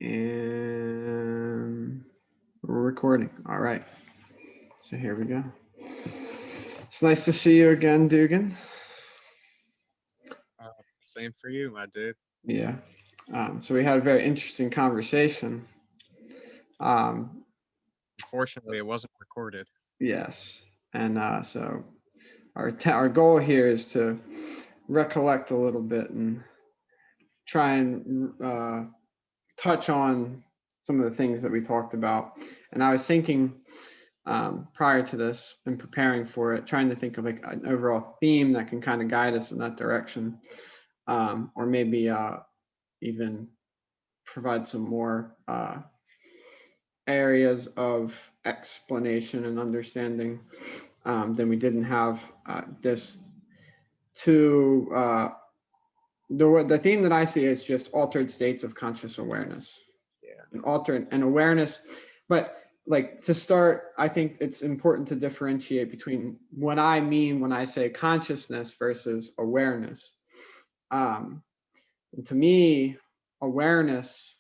And we're recording. All right. So here we go. It's nice to see you again, Duggan. Same for you, my dude. Yeah. So we had a very interesting conversation. Um, Unfortunately, it wasn't recorded. yes. And so our goal here is to recollect a little bit and try and touch on some of the things that we talked about. And I was thinking prior to this and preparing for it, trying to think of like an overall theme that can kind of guide us in that direction, or maybe even provide some more areas of explanation and understanding than we didn't have this to the theme that I see is just altered states of conscious awareness. Yeah. And altered and awareness, but like to start, I think it's important to differentiate between what I mean when I say consciousness versus awareness. And to me, awareness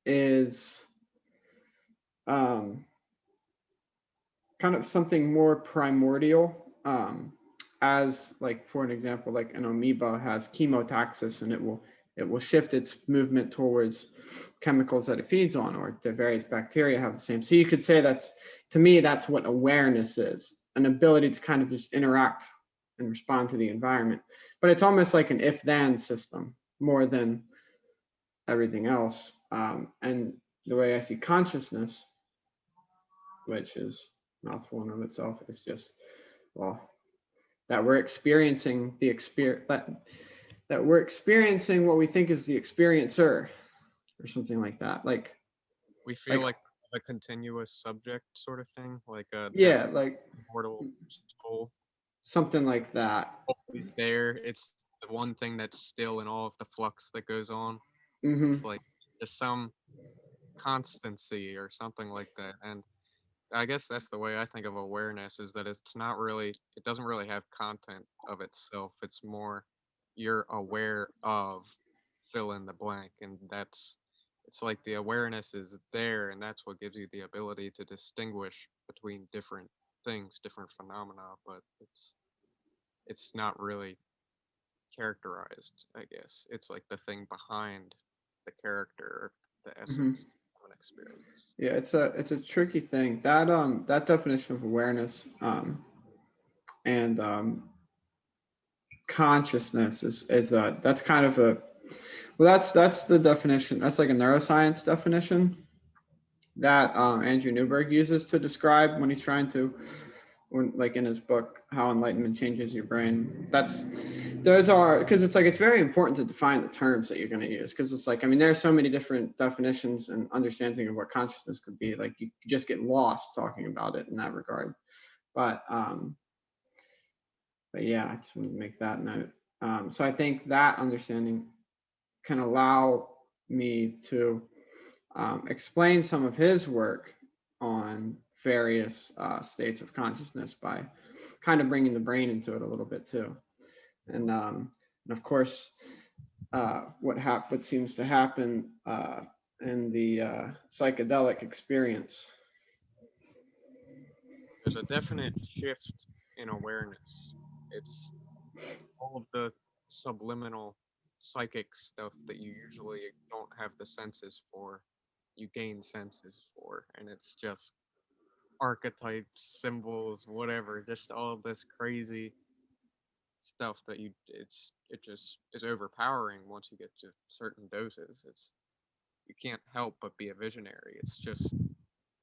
is um, kind of something more primordial, as like for an example, like an amoeba has chemotaxis and it will shift its movement towards chemicals that it feeds on, or the various bacteria have the same. So you could say that's, to me, that's what awareness is, an ability to kind of just interact and respond to the environment. But it's almost like an if-then system more than everything else. And the way I see consciousness, which is a mouthful in of itself, is just, well, that we're experiencing the experience, that we're experiencing what we think is the experiencer, or something like that. We feel Like like a continuous subject sort of thing, like a yeah, like immortal soul. something like that. Always there. It's the one thing that's still in all of the flux that goes on. Mm-hmm. It's like just some constancy or something like that. And I guess that's the way I think of awareness is that it's not really, it doesn't really have content of itself. It's more you're aware of fill in the blank. And it's like the awareness is there, and that's what gives you the ability to distinguish between different things, different phenomena, but it's not really characterized, I guess. It's like the thing behind the character, the Mm-hmm. essence of an experience. Yeah, it's a tricky thing. That definition of awareness and consciousness is that's kind of a, well, that's the definition. That's like a neuroscience definition that Andrew Newberg uses to describe when he's trying to, when, like in his book How Enlightenment Changes Your Brain. That's, those are, because it's like it's very important to define the terms that you're going to use, because it's like, I mean, there are so many different definitions and understanding of what consciousness could be. Like you just get lost talking about it in that regard. But but yeah, I just wanted to make that note. So I think that understanding can allow me to explain some of his work on various states of consciousness by kind of bringing the brain into it a little bit too. And of course, what seems to happen in the psychedelic experience. There's a definite shift in awareness. It's all of the subliminal psychic stuff that you usually don't have the senses for, you gain senses for, and it's just archetypes, symbols, whatever, just all of this crazy stuff that it just is overpowering once you get to certain doses. It's you can't help but be a visionary. It's just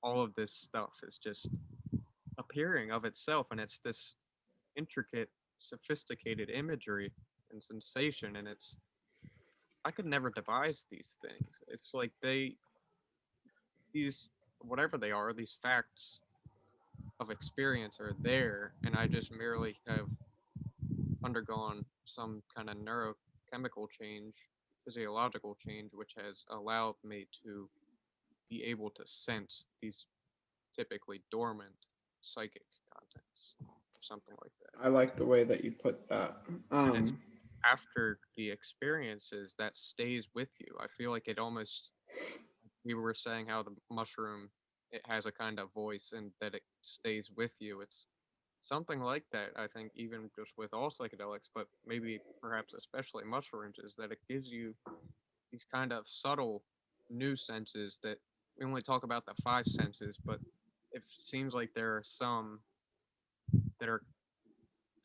all of this stuff is just appearing of itself, and it's this intricate, sophisticated imagery and sensation, and it's I could never devise these things. It's like these whatever they are, these facts of experience are there, and I just merely have undergone some kind of neurochemical change, physiological change, which has allowed me to be able to sense these typically dormant psychic contents or something like that. I like the way that you put that. And it's Um, after the experiences that stays with you. I feel like it almost, we were saying how the mushroom, it has a kind of voice and that it stays with you. It's something like that. I think even just with all psychedelics, but maybe perhaps especially mushrooms, is that it gives you these kind of subtle new senses that we only talk about the five senses, but it seems like there are some that are,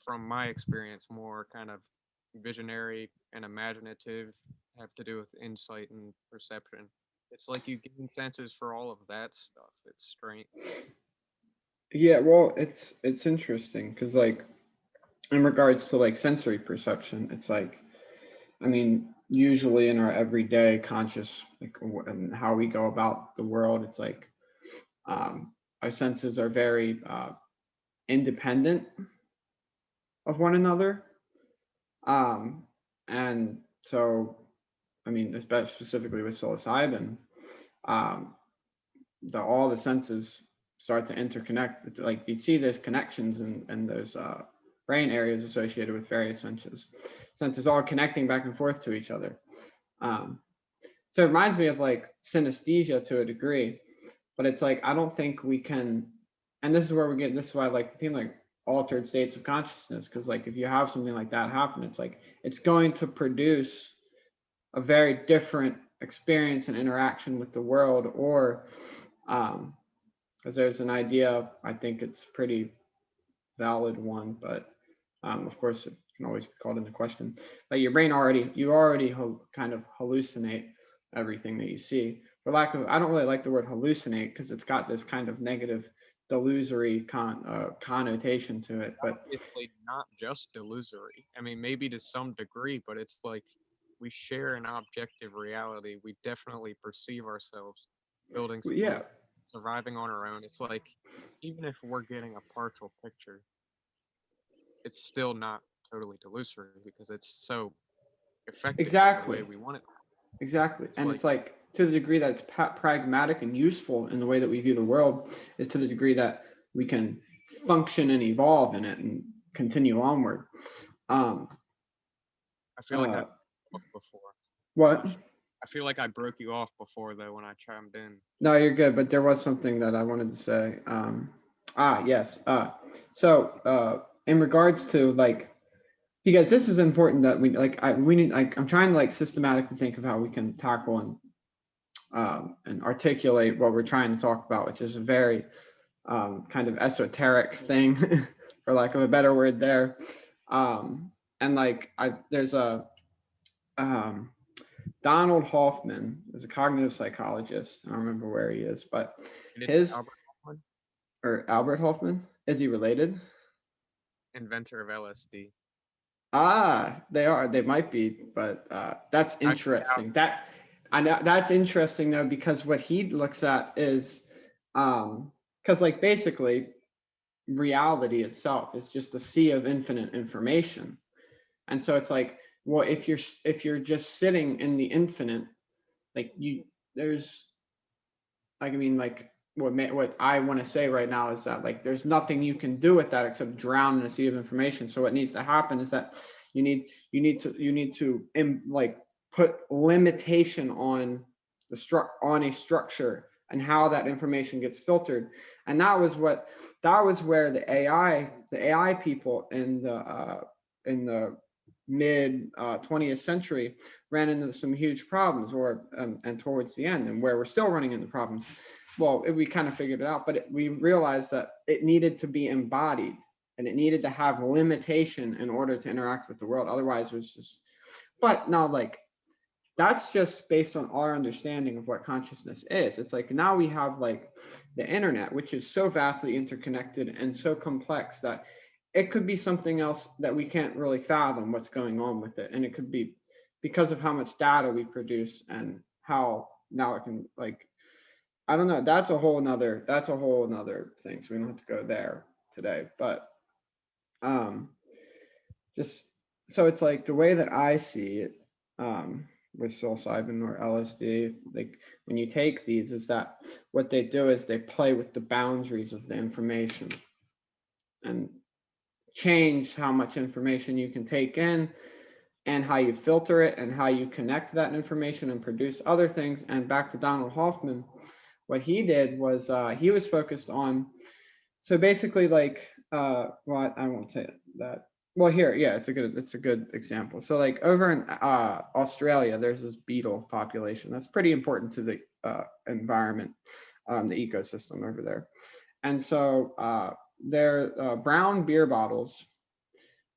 from my experience, more kind of visionary and imaginative, have to do with insight and perception. It's like you gain senses for all of that stuff. It's strange. Yeah, well, it's interesting because like in regards to like sensory perception, it's like, I mean, usually in our everyday conscious, like and how we go about the world, it's like our senses are very independent of one another. Um, and so, I mean, especially specifically with psilocybin, um, all the senses start to interconnect. Like you'd see there's connections and those brain areas associated with various senses all connecting back and forth to each other. Um, so it reminds me of like synesthesia to a degree, but it's like I don't think we can. And this is where we get. This is why I like the theme, like altered states of consciousness, because like if you have something like that happen, it's like it's going to produce a very different experience and interaction with the world, or because there's an idea, I think it's pretty valid one, but of course it can always be called into question. Like your brain already kind of hallucinate everything that you see. For lack of, I don't really like the word hallucinate because it's got this kind of negative, delusory connotation to it. But Obviously, not just delusory. I mean, maybe to some degree, but it's like we share an objective reality. We definitely perceive ourselves building yeah, solutions, surviving on our own. It's like even if we're getting a partial picture, it's still not totally delusory because it's so effective in the way exactly. we want it. Exactly. It's And like, it's like to the degree that it's pragmatic and useful in the way that we view the world is to the degree that we can function and evolve in it and continue onward. Um, I feel like I uh, broke off before. what? I feel like I broke you off before though when I chimed in. No, you're good. But there was something that I wanted to say. Yes. In regards to like, because this is important that we like, we need like, I'm trying to like systematically think of how we can tackle and articulate what we're trying to talk about, which is a very kind of esoteric thing, for lack of a better word there. And like, there's a um, Donald Hoffman is a cognitive psychologist. I don't remember where he is, but Did his Albert Hoffman, or Albert Hoffman, is he related? inventor of LSD. They are. They might be, but that's I interesting. That I know that's interesting though because what he looks at is, because like basically reality itself is just a sea of infinite information, and so it's like, well, if you're just sitting in the infinite, like you there's like I mean like what I want to say right now is that like there's nothing you can do with that except drown in a sea of information. So what needs to happen is that you need to like put limitation on on a structure and how that information gets filtered. And that was where the AI people in the mid 20th century ran into some huge problems, or and towards the end, and where we're still running into problems. Well, we kind of figured it out, but we realized that it needed to be embodied and it needed to have limitation in order to interact with the world. Otherwise, it was just. But now, like, that's just based on our understanding of what consciousness is. It's like now we have like the internet, which is so vastly interconnected and so complex that it could be something else that we can't really fathom what's going on with it. And it could be because of how much data we produce and how now it can like, I don't know. That's a whole nother thing. So we don't have to go there today. But um just so it's like the way that I see it, with psilocybin or LSD, like when you take these, is that what they do is they play with the boundaries of the information and change how much information you can take in, and how you filter it and how you connect that information and produce other things. And back to Donald Hoffman, what he did was he was focused on, so basically like well, I won't say that. Well, here, yeah, it's a good example. So like over in Australia, there's this beetle population that's pretty important to the environment, the ecosystem over there. And so they're brown beer bottles.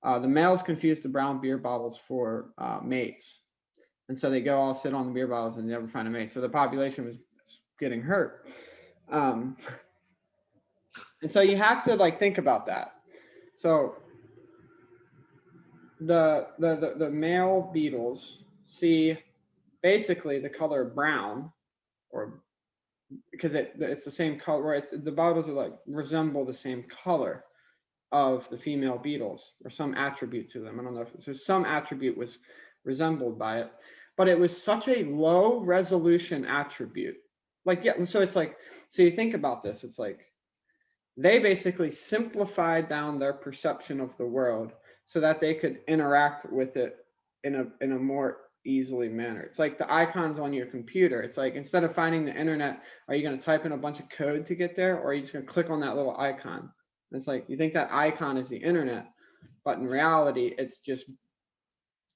The males confuse the brown beer bottles for mates, and so they go all sit on the beer bottles and never find a mate. So the population was getting hurt. Um, and so you have to like think about that. So the male beetles see basically the color brown, or because it's the same color, right? The bottles are like resemble the same color of the female beetles, or some attribute to them. I don't know if so some attribute was resembled by it, but it was such a low resolution attribute. Like, yeah, so it's like, so you think about this, it's like they basically simplified down their perception of the world so that they could interact with it in a more easily manner. It's like the icons on your computer. It's like instead of finding the internet, are you going to type in a bunch of code to get there, or are you just going to click on that little icon? And it's like you think that icon is the internet, but in reality, it's just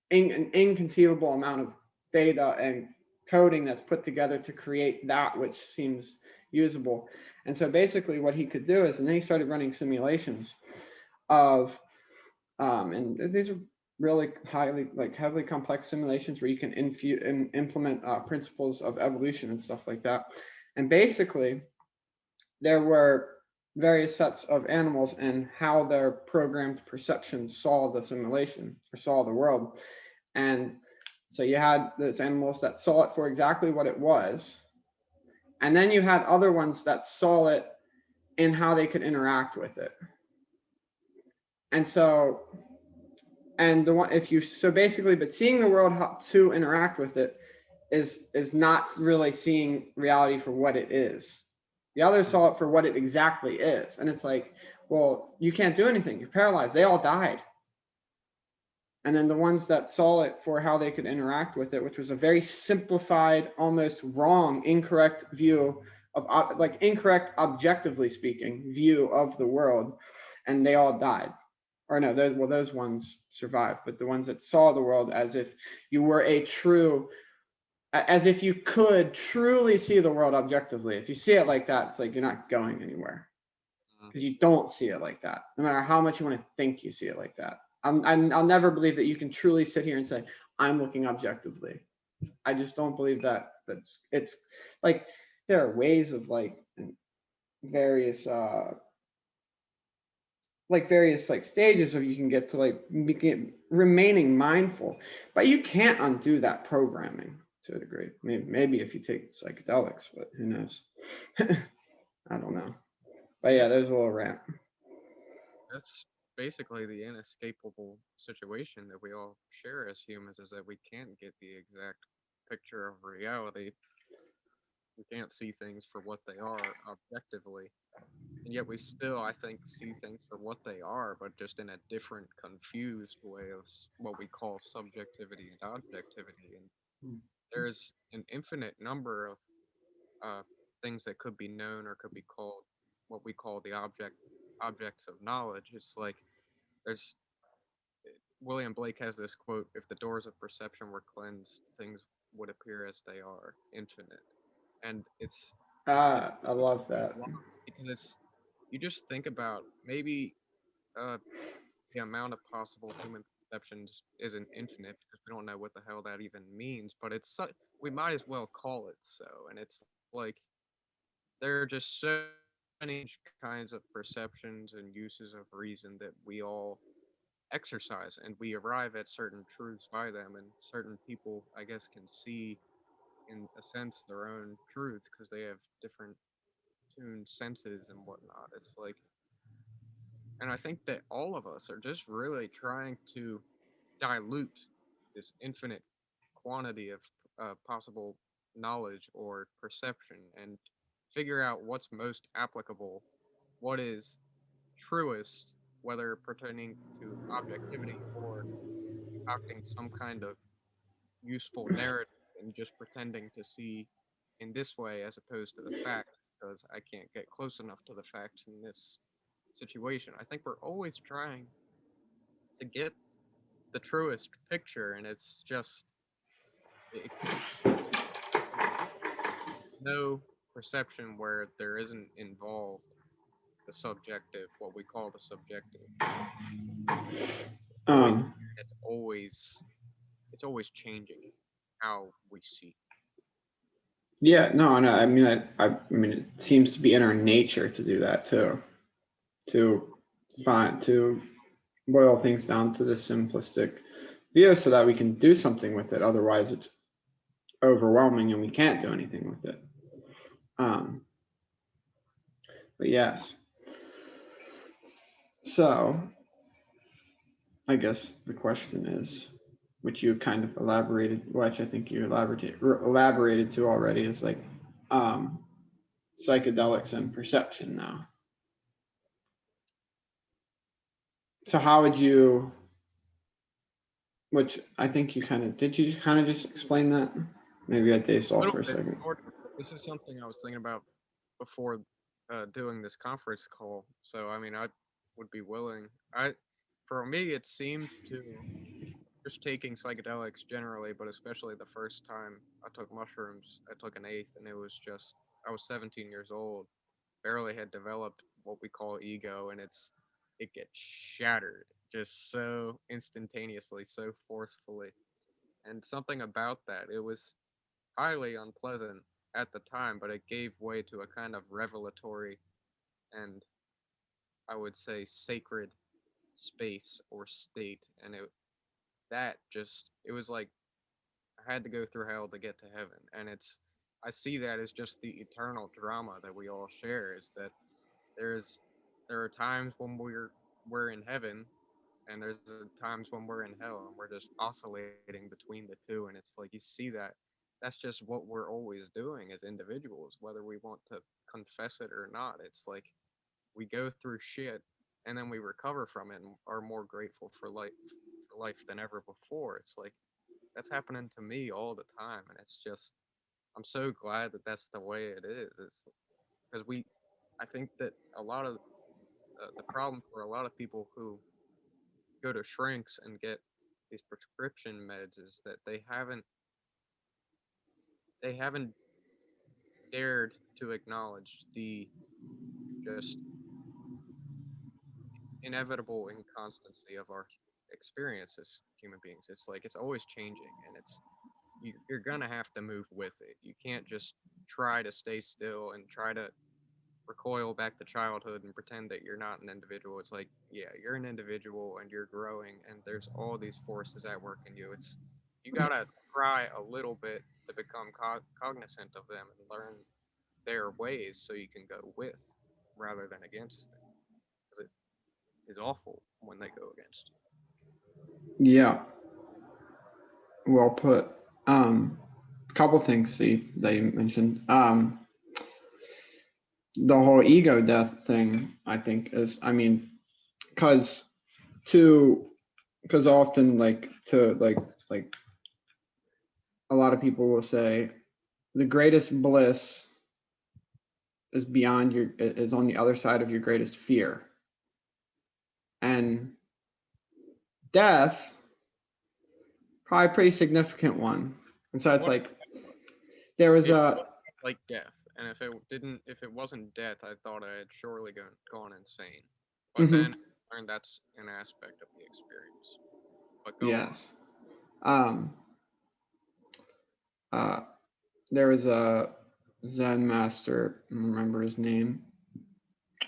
an inconceivable amount of data and coding that's put together to create that which seems usable. And so basically what he could do is, and then he started running simulations of, and these are really highly, like heavily complex simulations where you can and implement principles of evolution and stuff like that. And basically there were various sets of animals and how their programmed perceptions saw the simulation or saw the world. And so you had those animals that saw it for exactly what it was. And then you had other ones that saw it in how they could interact with it. And so, and the one, if you, so basically, but seeing the world how to interact with it is not really seeing reality for what it is. The others saw it for what it exactly is. And it's like, well, you can't do anything. You're paralyzed. They all died. And then the ones that saw it for how they could interact with it, which was a very simplified, almost wrong, incorrect view of, like incorrect, objectively speaking, view of the world, and they all died. Or no, those ones survived, but the ones that saw the world as if you were a true, as if you could truly see the world objectively. If you see it like that, it's like you're not going anywhere because you don't see it like that, no matter how much you want to think you see it like that. I'll never believe that you can truly sit here and say, I'm looking objectively. I just don't believe that. It's like there are ways of various various like stages of you can get to like remaining mindful, but you can't undo that programming to a degree. Maybe if you take psychedelics, but who knows? I don't know. But yeah, there's a little rant. That's basically the inescapable situation that we all share as humans, is that we can't get the exact picture of reality. We can't see things for what they are objectively. And yet we still, I think, see things for what they are, but just in a different, confused way of what we call subjectivity and objectivity. And there's an infinite number of uh, things that could be known or could be called what we call the objects of knowledge. It's like there's William Blake has this quote: "If the doors of perception were cleansed, things would appear as they are, infinite." And it's I love that. because you just think about maybe uh, the amount of possible human perceptions isn't infinite because we don't know what the hell that even means. But we might as well call it so. And it's like there are just so many kinds of perceptions and uses of reason that we all exercise, and we arrive at certain truths by them. And certain people, I guess, can see in a sense their own truths because they have different tuned senses and whatnot. It's like, and I think that all of us are just really trying to dilute this infinite quantity of possible knowledge or perception and figure out what's most applicable, what is truest, whether pertaining to objectivity or concocting some kind of useful narrative and just pretending to see in this way as opposed to the facts because I can't get close enough to the facts in this situation. I think we're always trying to get the truest picture, and it's just it, no perception where there isn't involved the subjective, what we call the subjective. Always, Um, it's always changing how we see. yeah, no, no. I mean, it seems to be in our nature to do that too. To to boil things down to this simplistic view, so that we can do something with it. Otherwise, it's overwhelming, and we can't do anything with it. Um, but yes. So, I guess the question is, which you kind of elaborated, which I think you elaborated to already, is like um, psychedelics and perception now. So how would you, which I think you kind of, did you kind of just explain that? Maybe I dazed A off little for a bit, second. sort of. This is something I was thinking about before doing this conference call. So I mean, I would be willing. For me, it seemed to just taking psychedelics generally, but especially the first time I took mushrooms, I took an eighth, and it was just I was 17 years old, barely had developed what we call ego, and it gets shattered just so instantaneously, so forcefully, and something about that it was highly unpleasant at the time, but it gave way to a kind of revelatory and I would say sacred space or state, and it was like I had to go through hell to get to heaven, and I see that as just the eternal drama that we all share. Is that there's there are times when we're in heaven, and there's times when we're in hell, and we're just oscillating between the two, and it's like you see that that's just what we're always doing as individuals, whether we want to confess it or not. It's like we go through shit and then we recover from it and are more grateful for life than ever before. It's like that's happening to me all the time, and it's just I'm so glad that that's the way it is. It's because I think that a lot of the problem for a lot of people who go to shrinks and get these prescription meds is that they haven't dared to acknowledge the just inevitable inconstancy of our experience as human beings. It's like it's always changing, and you're gonna have to move with it. You can't just try to stay still and try to recoil back to childhood and pretend that you're not an individual. It's like, yeah, you're an individual and you're growing, and there's all these forces at work in you. You gotta try a little bit to become cognizant of them and learn their ways so you can go with rather than against them. Because it is awful when they go against Yeah, well put. A couple things that you mentioned. The whole ego death thing, I think, is, I mean, because to because often like a lot of people will say the greatest bliss is on the other side of your greatest fear, and death probably a pretty significant one. And so you. it's like there was It a looked like death, and if it wasn't death, I thought I had surely gone insane. But then mhm, I learned that's an aspect of the experience. But go on. yes, um uh there was a Zen master, I don't remember his name,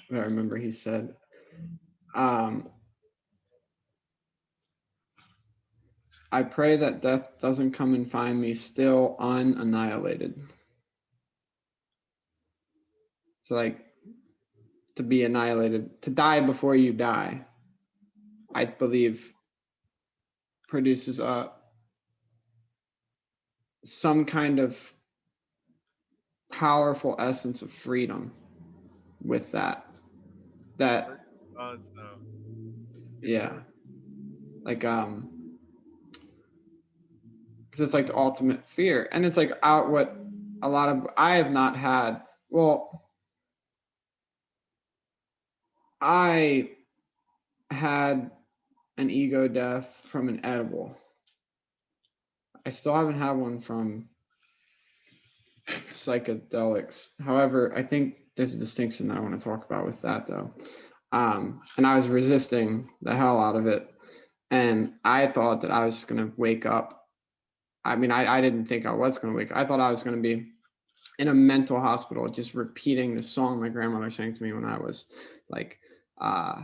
but I remember he said, um I pray that death doesn't come and find me still unannihilated. So like, to be annihilated, to die before you die, I believe produces a some kind of powerful essence of freedom with that. Sure That does, though. It yeah, really. like because it's like the ultimate fear, and it's like out what a lot of I have not had. Well, I had an ego death from an edible. I still haven't had one from psychedelics. However, I think there's a distinction that I want to talk about with that though. And I was resisting the hell out of it. And I thought that I was going to wake up. I mean, I didn't think I was going to wake up. I thought I was going to be in a mental hospital just repeating the song my grandmother sang to me when I was like uh,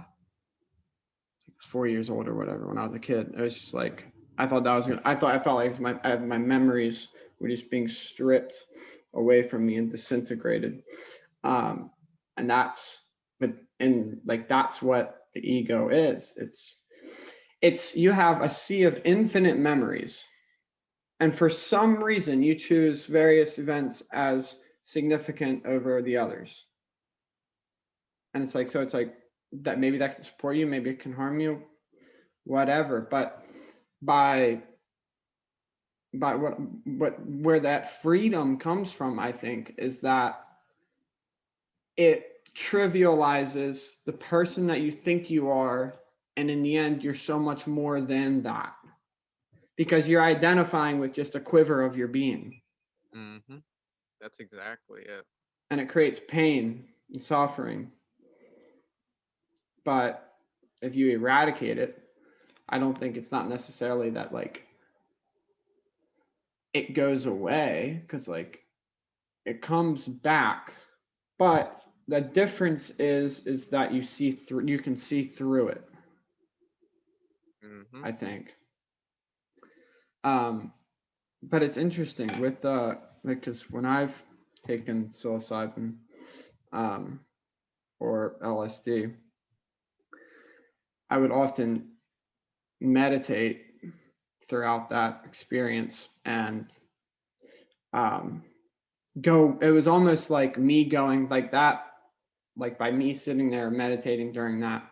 4 years old or whatever, when I was a kid. It was just like, I thought that was going to, I felt like my memories were just being stripped away from me and disintegrated. Um, and that's, but, and like, that's what the ego is. It's you have a sea of infinite memories, and for some reason you choose various events as significant over the others. And it's like, so it's like that, maybe that can support you, maybe it can harm you, whatever. But by what where that freedom comes from, I think, is that it trivializes the person that you think you are, and in the end you're so much more than that, because you're identifying with just a quiver of your being. Mm-hmm. That's exactly it. And it creates pain and suffering. But if you eradicate it, I don't think it's not necessarily that like it goes away, because like it comes back. But the difference is that you can see through it, Mm-hmm. I think. um but it's interesting with like, because when I've taken psilocybin um or LSD, I would often meditate throughout that experience, and um go it was almost like me going like that, like by me sitting there meditating during that,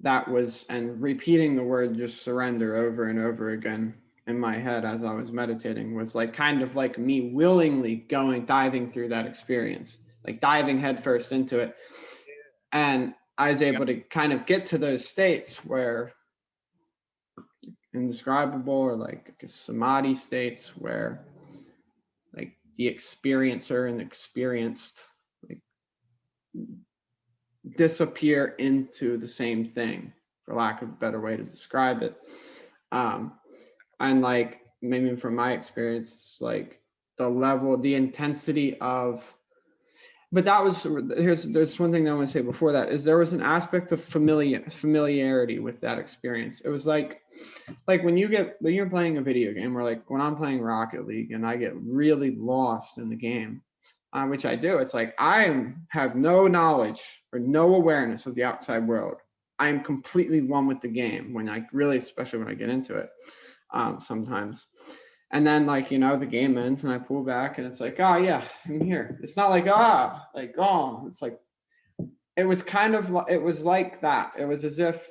that was, and repeating the word just surrender over and over again in my head as I was meditating, was like kind of like me willingly diving through that experience, like diving headfirst into it. And I was Yeah. able to kind of get to those states where indescribable, or like samadhi states, where like the experiencer and the experienced like disappear into the same thing, for lack of a better way to describe it. Um, and like, maybe from my experience, it's like the level, the intensity of, but that was, there's one thing that I want to say before that, is there was an aspect of familiarity with that experience. It was like when you're playing a video game, or like when I'm playing Rocket League and I get really lost in the game, which I do. It's like have no knowledge or no awareness of the outside world. I am completely one with the game when I really, especially when I get into it, sometimes. And then like, the game ends and I pull back and it's like, oh yeah, I'm here. It's not like, like, oh, it's like, it was kind of, it was like that. It was as if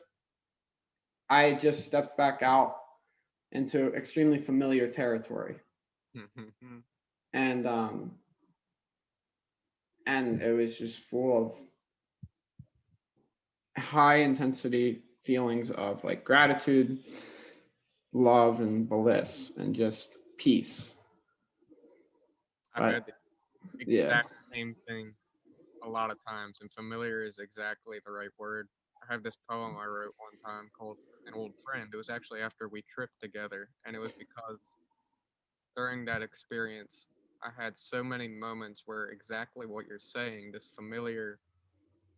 I just stepped back out into extremely familiar territory. Mm-hmm. And it was just full of high intensity feelings of like gratitude, love, and bliss, and just peace. I've But had the yeah. exact same thing a lot of times, and familiar is exactly the right word. I have this poem I wrote one time called An Old Friend. It was actually after we tripped together, and it was because during that experience, I had so many moments where exactly what you're saying, this familiar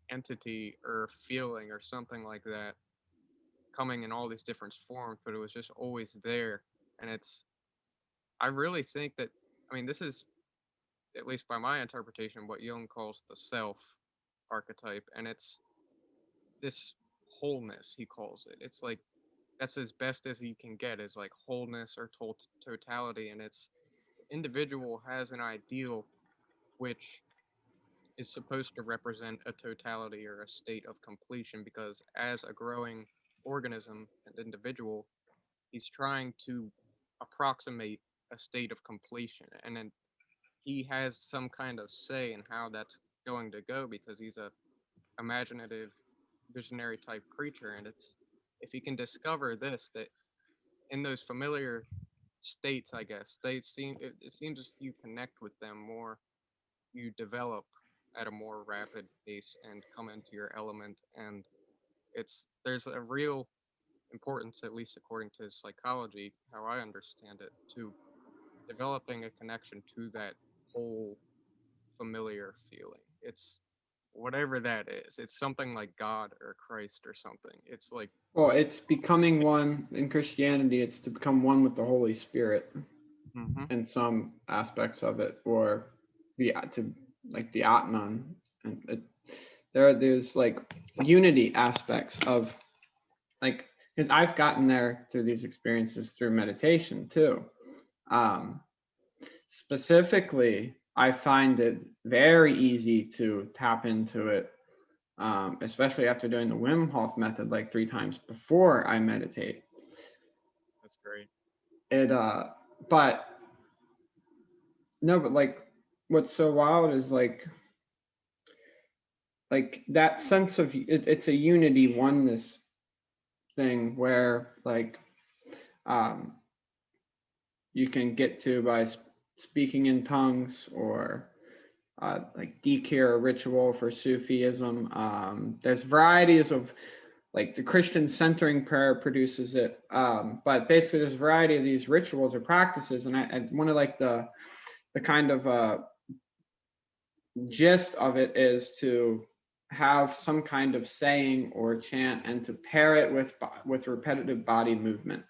entity or feeling or something like that, coming in all these different forms, but it was just always there. And I really think that, I mean, this is, at least by my interpretation, what Jung calls the self archetype. And it's this wholeness, he calls it. It's like, that's as best as you can get, is like wholeness or totality. And it's, individual has an ideal which is supposed to represent a totality or a state of completion, because as a growing organism and individual, he's trying to approximate a state of completion, and then he has some kind of say in how that's going to go because he's a imaginative, visionary type creature, and it's if he can discover this that in those familiar states, I guess it seems if you connect with them more, you develop at a more rapid pace and come into your element, and there's a real importance, at least according to psychology, how I understand it, to developing a connection to that whole familiar feeling. It's whatever that is. It's something like God or Christ or something. It's like, Well, it's becoming one in Christianity. It's to become one with the Holy Spirit mm-hmm, in some aspects of it, or the to like the Atman, and there's like unity aspects of like because I've gotten there through these experiences through meditation too. Um, Specifically, I find it very easy to tap into it, especially after doing the Wim Hof method like 3 times before I meditate. that's great. It but no, but like what's so wild is like that sense of it's a unity oneness thing where like um you can get to by speaking in tongues or like dhikr ritual for Sufism. There's varieties of like the Christian centering prayer produces it, but basically there's a variety of these rituals or practices, and I one of like the kind of gist of it is to have some kind of saying or chant and to pair it with repetitive body movement.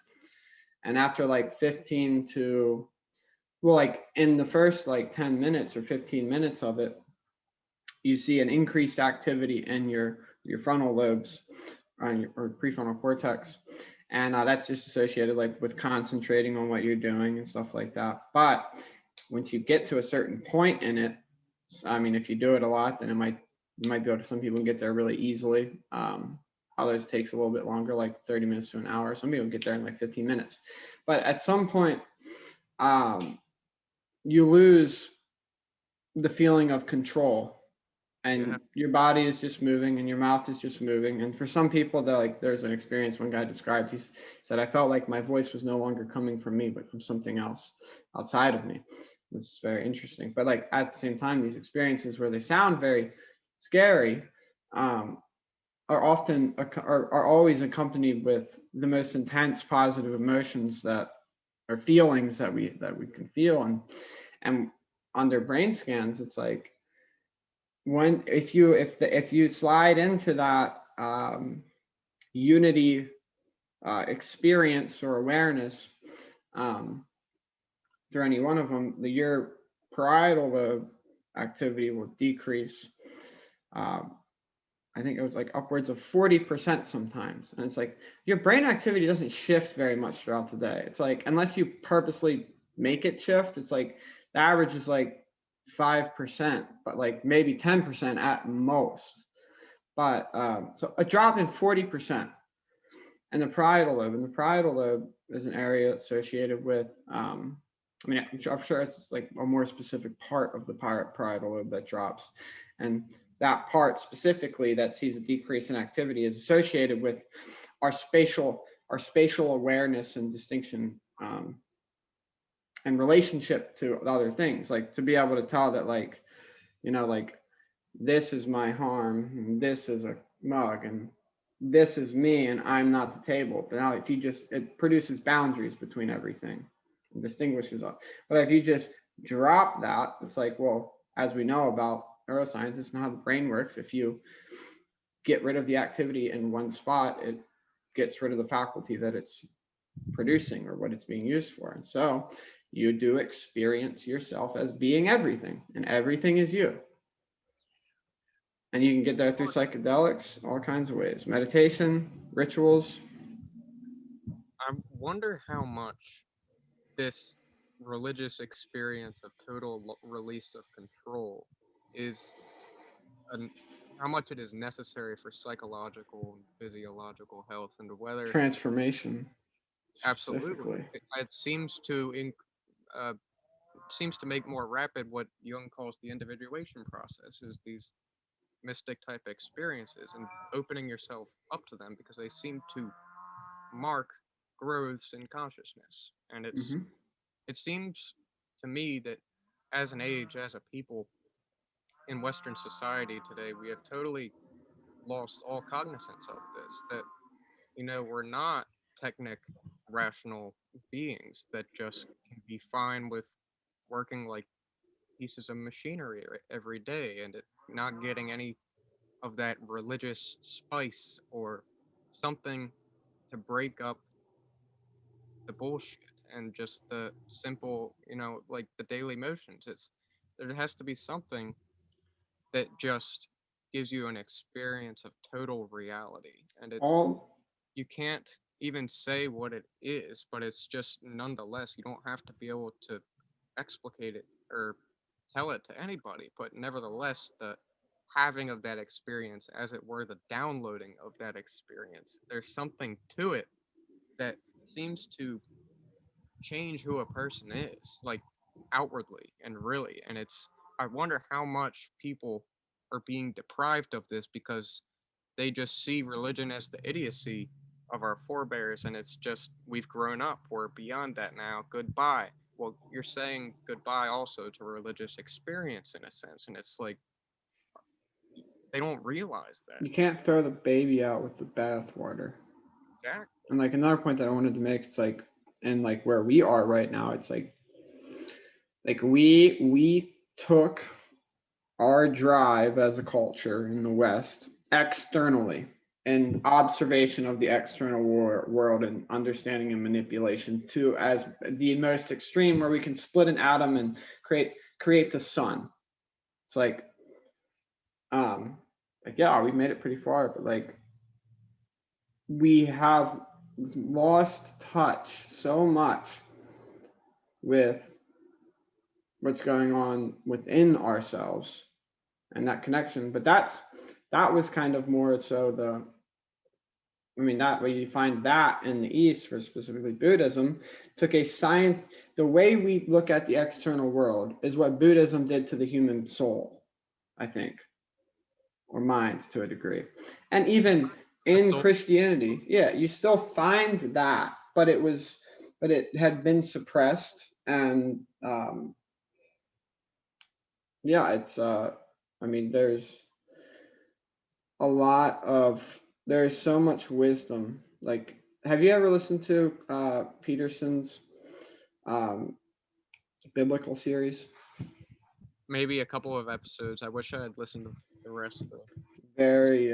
And after like 15 to well, like in the first like 10 minutes or 15 minutes of it, you see an increased activity in your frontal lobes or prefrontal cortex, and that's just associated like with concentrating on what you're doing and stuff like that. But once you get to a certain point in it, I mean, if you do it a lot, then you might be able to. Some people get there really easily. Others takes a little bit longer, like 30 minutes to an hour. Some people get there in like 15 minutes. But at some point, you lose the feeling of control, Yeah. and your body is just moving and your mouth is just moving. And for some people, that like there's an experience one guy described. He said, I felt like my voice was no longer coming from me, but from something else outside of me. This is very interesting. But like at the same time, these experiences where they sound very scary um, are often are always accompanied with the most intense positive emotions that or feelings that we can feel. And under brain scans, it's like when if you slide into that unity experience or awareness um, through any one of them, your parietal lobe activity will decrease. Um, I think it was like upwards of 40% sometimes. And it's like your brain activity doesn't shift very much throughout the day. It's like, unless you purposely make it shift, it's like the average is like 5%, but like maybe 10% at most. But so a drop in 40%. And the parietal lobe, is an area associated with, I mean, I'm sure it's like a more specific part of the parietal lobe that drops. And that part specifically that sees a decrease in activity is associated with our spatial awareness and distinction and relationship to other things, like to be able to tell that like, like this is my harm, and this is a mug, and this is me, and I'm not the table. But now if you just, it produces boundaries between everything and distinguishes us. But if you just drop that, it's like, well, as we know about neuroscience and how the brain works, if you get rid of the activity in one spot, it gets rid of the faculty that it's producing or what it's being used for. And so you do experience yourself as being everything, and everything is you. And you can get there through psychedelics, all kinds of ways, meditation, rituals. I wonder how much this religious experience of total release of control is an, how much it is necessary for psychological and physiological health, and whether Transformation absolutely specifically. it seems to uh, seems to make more rapid what Jung calls the individuation process, is these mystic type experiences and opening yourself up to them because they seem to mark growths in consciousness. And Hmm. it seems to me that as an age, as a people in Western society today, we have totally lost all cognizance of this. That we're not technic rational beings that just can be fine with working like pieces of machinery every day and not getting any of that religious spice or something to break up the bullshit and just the simple, like the daily motions. There has to be something that just gives you an experience of total reality. And All you can't even say what it is, but it's just nonetheless, you don't have to be able to explicate it or tell it to anybody, but nevertheless, the having of that experience, as it were, the downloading of that experience, there's something to it that seems to change who a person is, like outwardly and really. And I wonder how much people are being deprived of this because they just see religion as the idiocy of our forebears, and it's just we've grown up, we're beyond that now, goodbye. Well, you're saying goodbye also to religious experience in a sense, and it's like they don't realize that. you can't throw the baby out with the bathwater. Exactly. And like another point that I wanted to make, it's like, and like where we are right now, it's like we took our drive as a culture in the West externally and observation of the external world and understanding and manipulation to as the most extreme, where we can split an atom and create the sun. It's um like yeah, we made it pretty far, but like we have lost touch so much with what's going on within ourselves and that connection. But that was kind of more so that way you find that in the East, for specifically Buddhism, took a science. The way we look at the external world is what Buddhism did to the human soul, I think, or mind to a degree. And even in So Christianity, yeah, you still find that, but it had been suppressed, and yeah, it's there's a lot of there's so much wisdom. Like, have you ever listened to Peterson's um, biblical series? maybe a couple of episodes. I wish I had listened to the rest though. Very,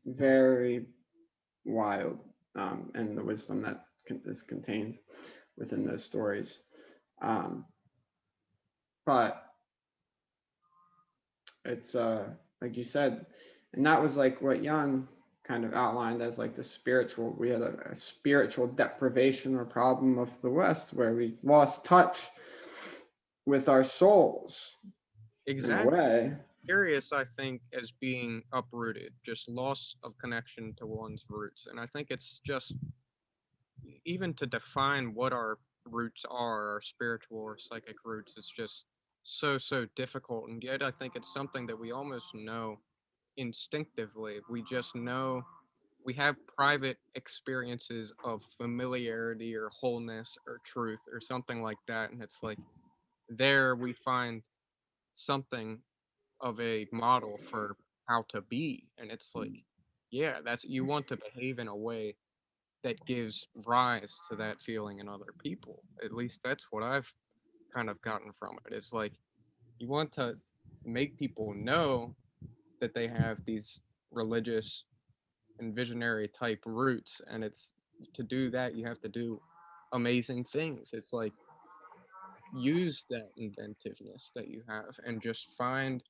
very wild, and the wisdom that is contained within those stories. Um, but it's like you said, and that was like what Jung kind of outlined as like the spiritual. We had a spiritual deprivation or problem of the West, where we've lost touch with our souls in a Exactly. way. Curious, I think, as being uprooted, just loss of connection to one's roots. And I think it's just even to define what our roots are, our spiritual or psychic roots, it's just so difficult. And yet, I think it's something that we almost know instinctively. We just know we have private experiences of familiarity or wholeness or truth or something like that. And it's like there we find something of a model for how to be. And it's like, yeah, that's you want to behave in a way that gives rise to that feeling in other people. At least that's what I've kind of gotten from it. It's like you want to make people know that they have these religious and visionary type roots, and it's to do that you have to do amazing things. It's like use that inventiveness that you have and just find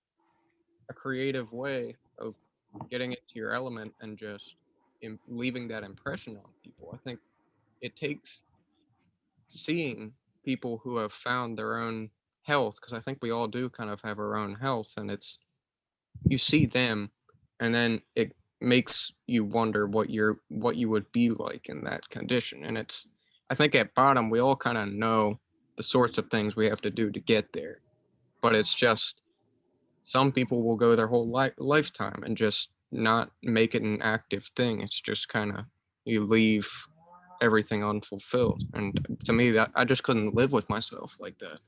a creative way of getting into your element and just leaving that impression on people. I think it takes seeing people who have found their own health, because I think we all do kind of have our own health, and it's you see them and then it makes you wonder what you would be like in that condition. And it's I think at bottom we all kind of know the sorts of things we have to do to get there. But it's just some people will go their whole lifetime and just not make it an active thing. It's just kind of you leave everything unfulfilled. And to me, that I just couldn't live with myself like that.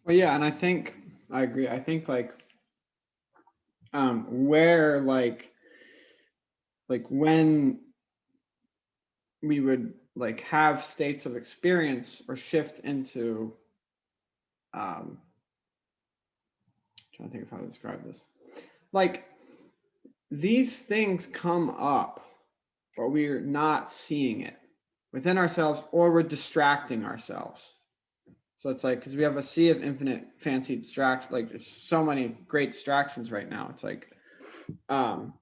Well, yeah, and I think I agree. I think where when we would like have states of experience or shift into trying to think of how to describe this. Like these things come up, but we're not seeing it within ourselves, or we're distracting ourselves. So it's like because we have a sea of infinite fancy distractions. Like there's so many great distractions right now. It's like um,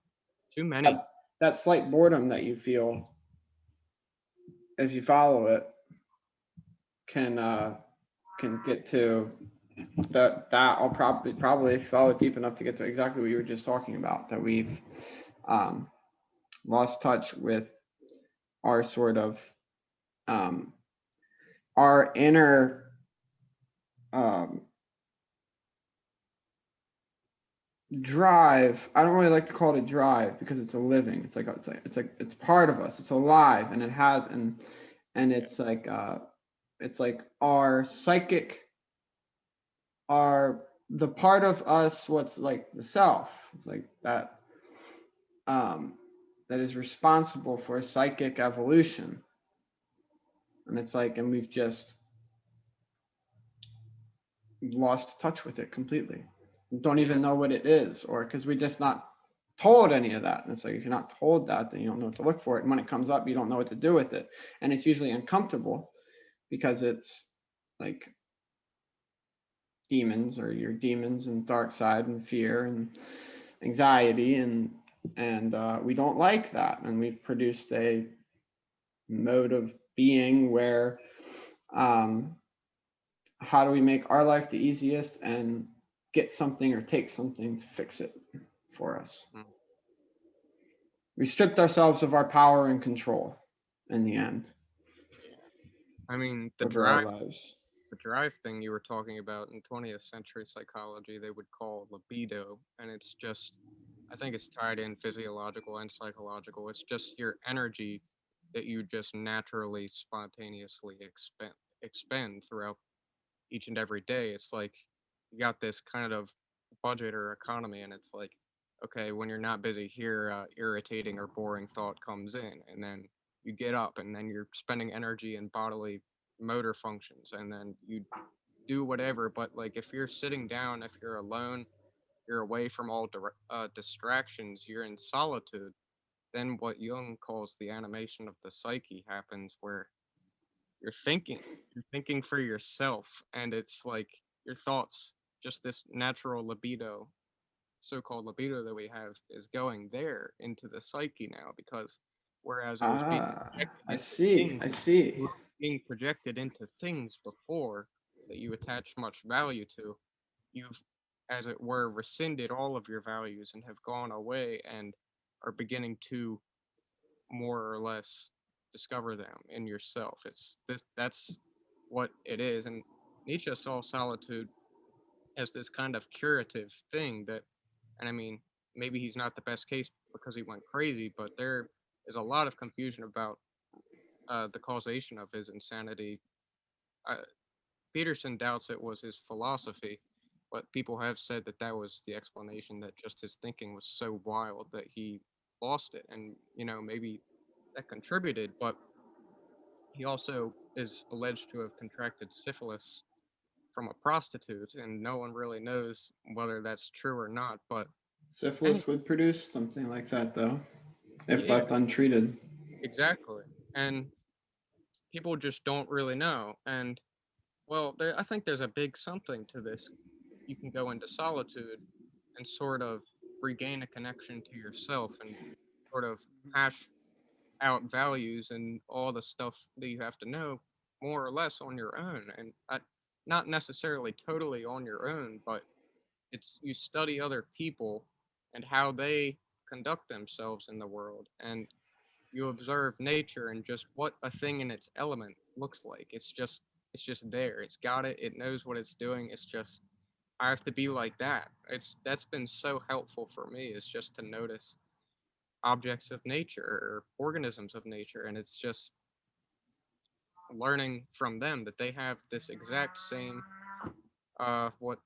Too many. that slight boredom that you feel if you follow it can get to that I'll probably follow it deep enough to get to exactly what you were just talking about, that we've um, lost touch with our sort of um, our inner um, drive. I don't really like to call it a drive because it's a living. It's part of us. It's alive, and it has and it's like our psychic, our the part of us what's like the self. It's like that um, that is responsible for psychic evolution, and it's like and we've just lost touch with it completely. Don't Yeah. even know what it is, or because we're just not told any of that. And it's like if you're not told that, then you don't know what to look for it. And when it comes up, you don't know what to do with it. And it's usually uncomfortable because it's like demons or your demons and dark side and fear and anxiety and we don't like that. And we've produced a mode of being where um, how do we make our life the easiest and get something or take something to fix it for us. Mm. We stripped ourselves of our power and control in the end Yeah. I mean, over our lives. the drive thing you were talking about in 20th century psychology, they would call libido. And it's just, I think it's tied in physiological and psychological. It's just your energy that you just naturally, spontaneously expend throughout each and every day. It's like you got this kind of budget or economy, and it's like, okay, when you're not busy here, irritating or boring thought comes in, and then you get up, and then you're spending energy and bodily motor functions, and then you do whatever. But like if you're sitting down, if you're alone, you're away from all distractions, you're in solitude. Then what Jung calls the animation of the psyche happens, where you're thinking. You're thinking for yourself, and it's like your thoughts, just this natural libido, so-called libido that we have, is going there into the psyche now because whereas it was being Ah, projected I into see. things, I see. it was being projected into things before that you attach much value to, you've, as it were, rescinded all of your values and have gone away and are beginning to more or less discover them in yourself. It's this that's what it is. And Nietzsche saw solitude as this kind of curative thing that, and I mean, maybe he's not the best case because he went crazy, but there is a lot of confusion about the causation of his insanity. uh, Peterson doubts it was his philosophy, but people have said that that was the explanation, that just his thinking was so wild that he lost it. And maybe that contributed, but he also is alleged to have contracted syphilis from a prostitute, and no one really knows whether that's true or not. But any, Syphilis would produce something like that, though, if yeah, left untreated. exactly. And people just don't really know. And well, I think there's a big something to this. You can go into solitude and sort of regain a connection to yourself and sort of hash out values and all the stuff that you have to know more or less on your own, and not necessarily totally on your own, but it's you study other people and how they conduct themselves in the world, and you observe nature and just what a thing in its element looks like. It's just It's just there. It's got it. It knows what it's doing. It's just I have to be like that. That's been so helpful for me is just to notice objects of nature or organisms of nature, and it's just learning from them that they have this exact same what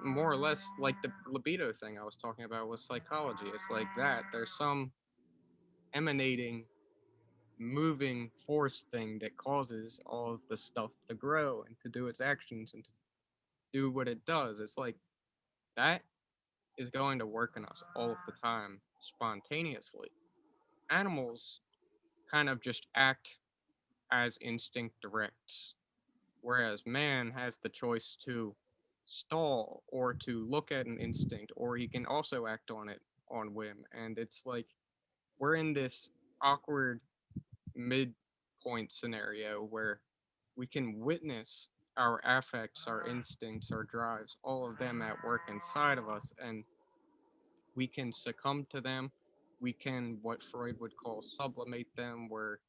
more or less like the libido thing I was talking about with psychology. It's like that. There's some emanating moving force thing that causes all of the stuff to grow and to do its actions and to do what it does. It's like that is going to work in us all of the time spontaneously. Animals kind of just act as instinct directs, whereas man has the choice to stall or to look at an instinct, or he can also act on it on whim. And it's like we're in this awkward midpoint scenario where we can witness our affects, our instincts, our drives, all of them at work inside of us, and we can succumb to them. We can, what Freud would call, sublimate them, where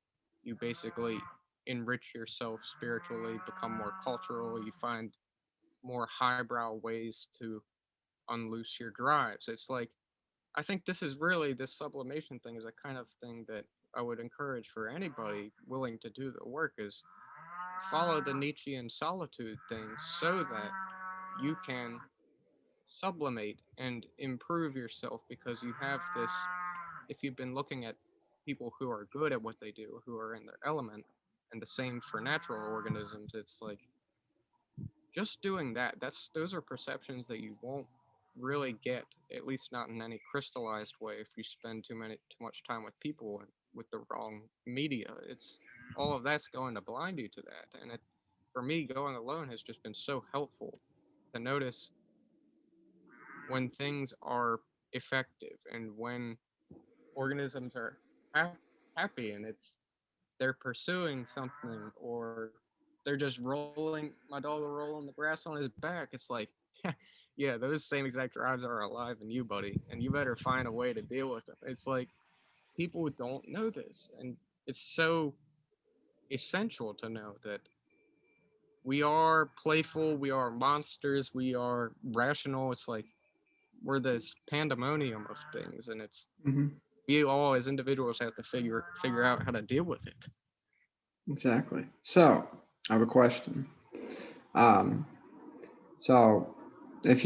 you basically enrich yourself spiritually, become more cultural, you find more highbrow ways to unloose your drives. It's like, I think this is really, this sublimation thing is a kind of thing that I would encourage for anybody willing to do the work is follow the Nietzschean solitude thing so that you can sublimate and improve yourself because you have this if you've been looking at people who are good at what they do who are in their element and the same for natural organisms it's like just doing that those are perceptions that you won't really get at least not in any crystallized way if you spend too much time with people and with the wrong media it's all of that's going to blind you to that and it for me going alone has just been so helpful to notice when things are effective and when organisms are happy and it's they're pursuing something or they're just rolling my dog will roll on the grass on his back it's like yeah those same exact drives are alive in you buddy and you better find a way to deal with them it's like people don't know this and it's so essential to know that we are playful we are monsters we are rational it's like we're this pandemonium of things and it's Hmm. we all as individuals have to figure out how to deal with it. Exactly. So I have a question. Um, so if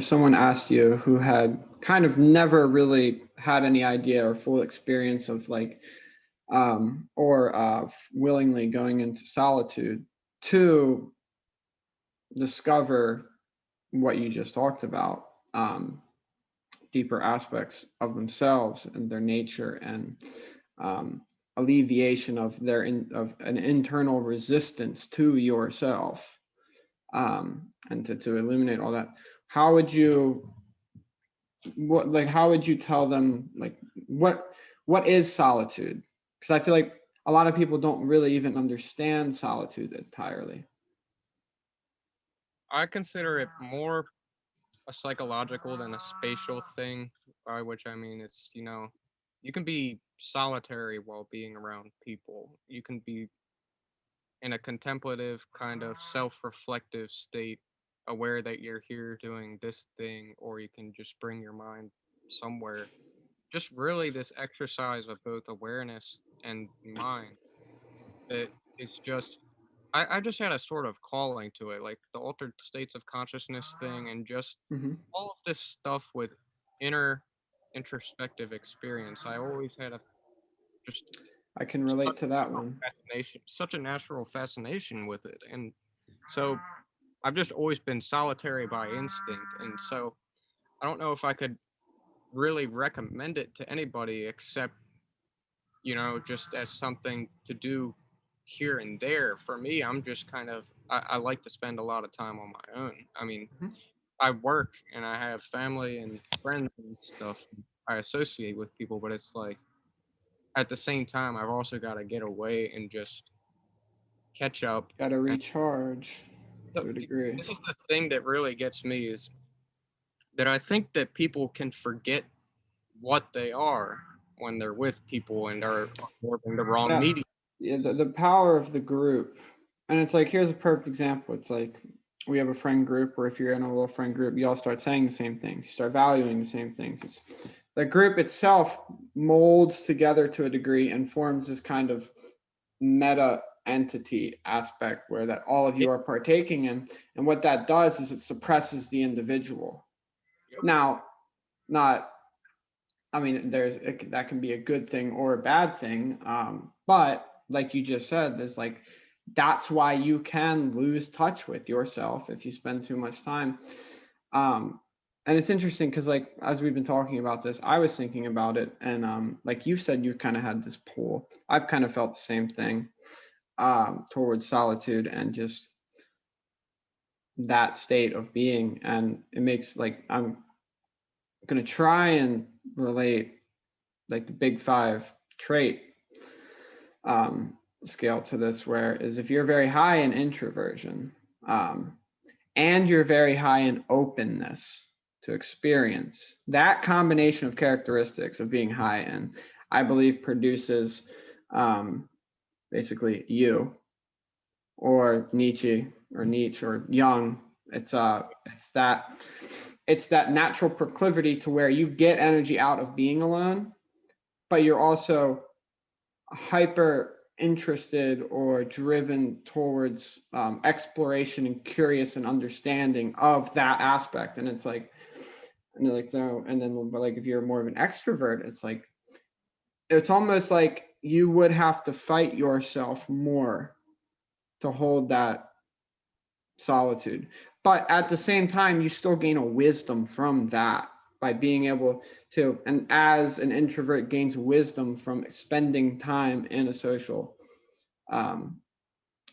someone asked you who had kind of never really had any idea or full experience of like, or willingly going into solitude to discover what you just talked about, deeper aspects of themselves and their nature and um, alleviation of of an internal resistance to yourself, and to eliminate all that, how would you how would you tell them like what what is solitude? Because I feel like a lot of people don't really even understand solitude entirely. I consider it more a psychological than a spatial thing, by which I mean it's, you can be solitary while being around people. You can be in a contemplative, kind of self reflective state, aware that you're here doing this thing, or you can just bring your mind somewhere. Just really this exercise of both awareness and mind that it's just I just had a sort of calling to it, like the altered states of consciousness thing, and just Hmm. all of this stuff with inner introspective experience. I always had a just I can such relate to that a one. fascination, such a natural fascination with it, and so I've just always been solitary by instinct, and so I don't know if I could really recommend it to anybody except just as something to do here and there. For me, I'm just kind of, I like to spend a lot of time on my own. I mean, Mhm. I work and I have family and friends and stuff I associate with people, but it's like at the same time, I've also got to get away and just catch up. Got to And recharge so to a degree. this is the thing that really gets me is that I think that people can forget what they are when they're with people and are absorbing the wrong Yeah, media. yeah. The power of the group. And it's like, here's a perfect example. It's like we have a friend group where if you're in a little friend group, you all start saying the same things, you start valuing the same things. It's the group itself molds together to a degree and forms this kind of meta entity aspect where that all of you It, are partaking in. And what that does is it suppresses the individual. yep. Now, not, I mean, that can be a good thing or a bad thing. But like you just said, there's like, that's why you can lose touch with yourself if you spend too much time. Um, and it's interesting because, like, as we've been talking about this, I was thinking about it, and like you said, you kind of had this pull. I've kind of felt the same thing towards solitude and just that state of being. And it makes like I'm gonna try and relate like the big five trait um, scale to this, where is if you're very high in introversion um, and you're very high in openness to experience, that combination of characteristics of being high in, I believe, produces um, basically you or Nietzsche or Jung. It's that it's that natural proclivity to where you get energy out of being alone, but you're also hyper interested or driven towards exploration and curious and understanding of that aspect. And it's like, and like so, and then but like if you're more of an extrovert, it's almost like you would have to fight yourself more to hold that solitude. But at the same time, you still gain a wisdom from that by being able to, and as an introvert gains wisdom from spending time um,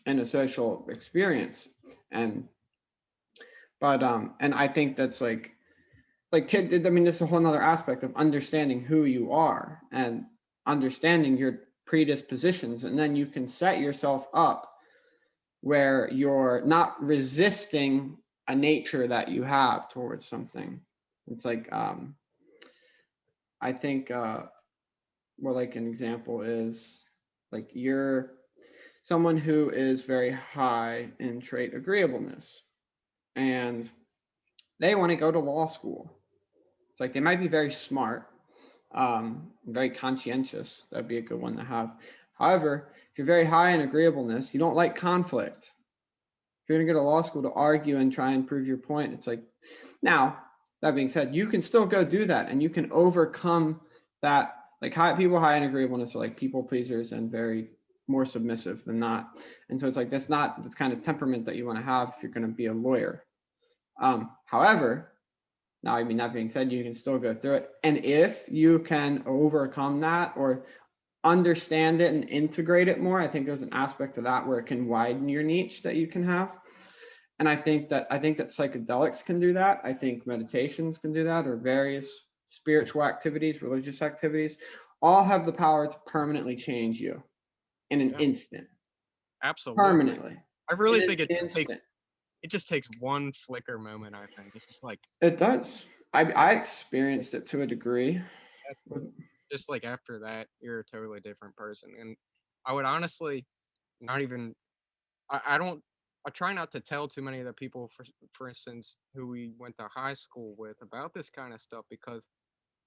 in a social experience. And and I think that's I mean, this is a whole nother aspect of understanding who you are and understanding your predispositions, and then you can set yourself up where you're not resisting a nature that you have towards something. It's like I think well, like an example is like you're someone who is very high in trait agreeableness, and they want to go to law school. It's like they might be very smart, very conscientious. That'd be a good one to have. However, if you're very high in agreeableness, you don't like conflict. If you're going to go to law school to argue and try and prove your point, it's like, now, that being said, you can still go do that and you can overcome that. Like people high in agreeableness are like people pleasers and very more submissive than not. And so it's like, that's not the kind of temperament that you want to have if you're going to be a lawyer. However, now, I mean, that being said, you can still go through it. And if you can overcome that or understand it and integrate it more, I think there's an aspect of that where it can widen your niche that you can have. And I think that psychedelics can do that. I think meditations can do that, or various spiritual activities, religious activities, all have the power to permanently change you in an Yeah, instant. absolutely. Permanently. I In really an think instant. it just takes one flicker moment. I think it's just like It does. after, I experienced it to a degree. just like after that, you're a totally different person. And I would honestly not even I don't I try not to tell too many of the people for instance who we went to high school with about this kind of stuff because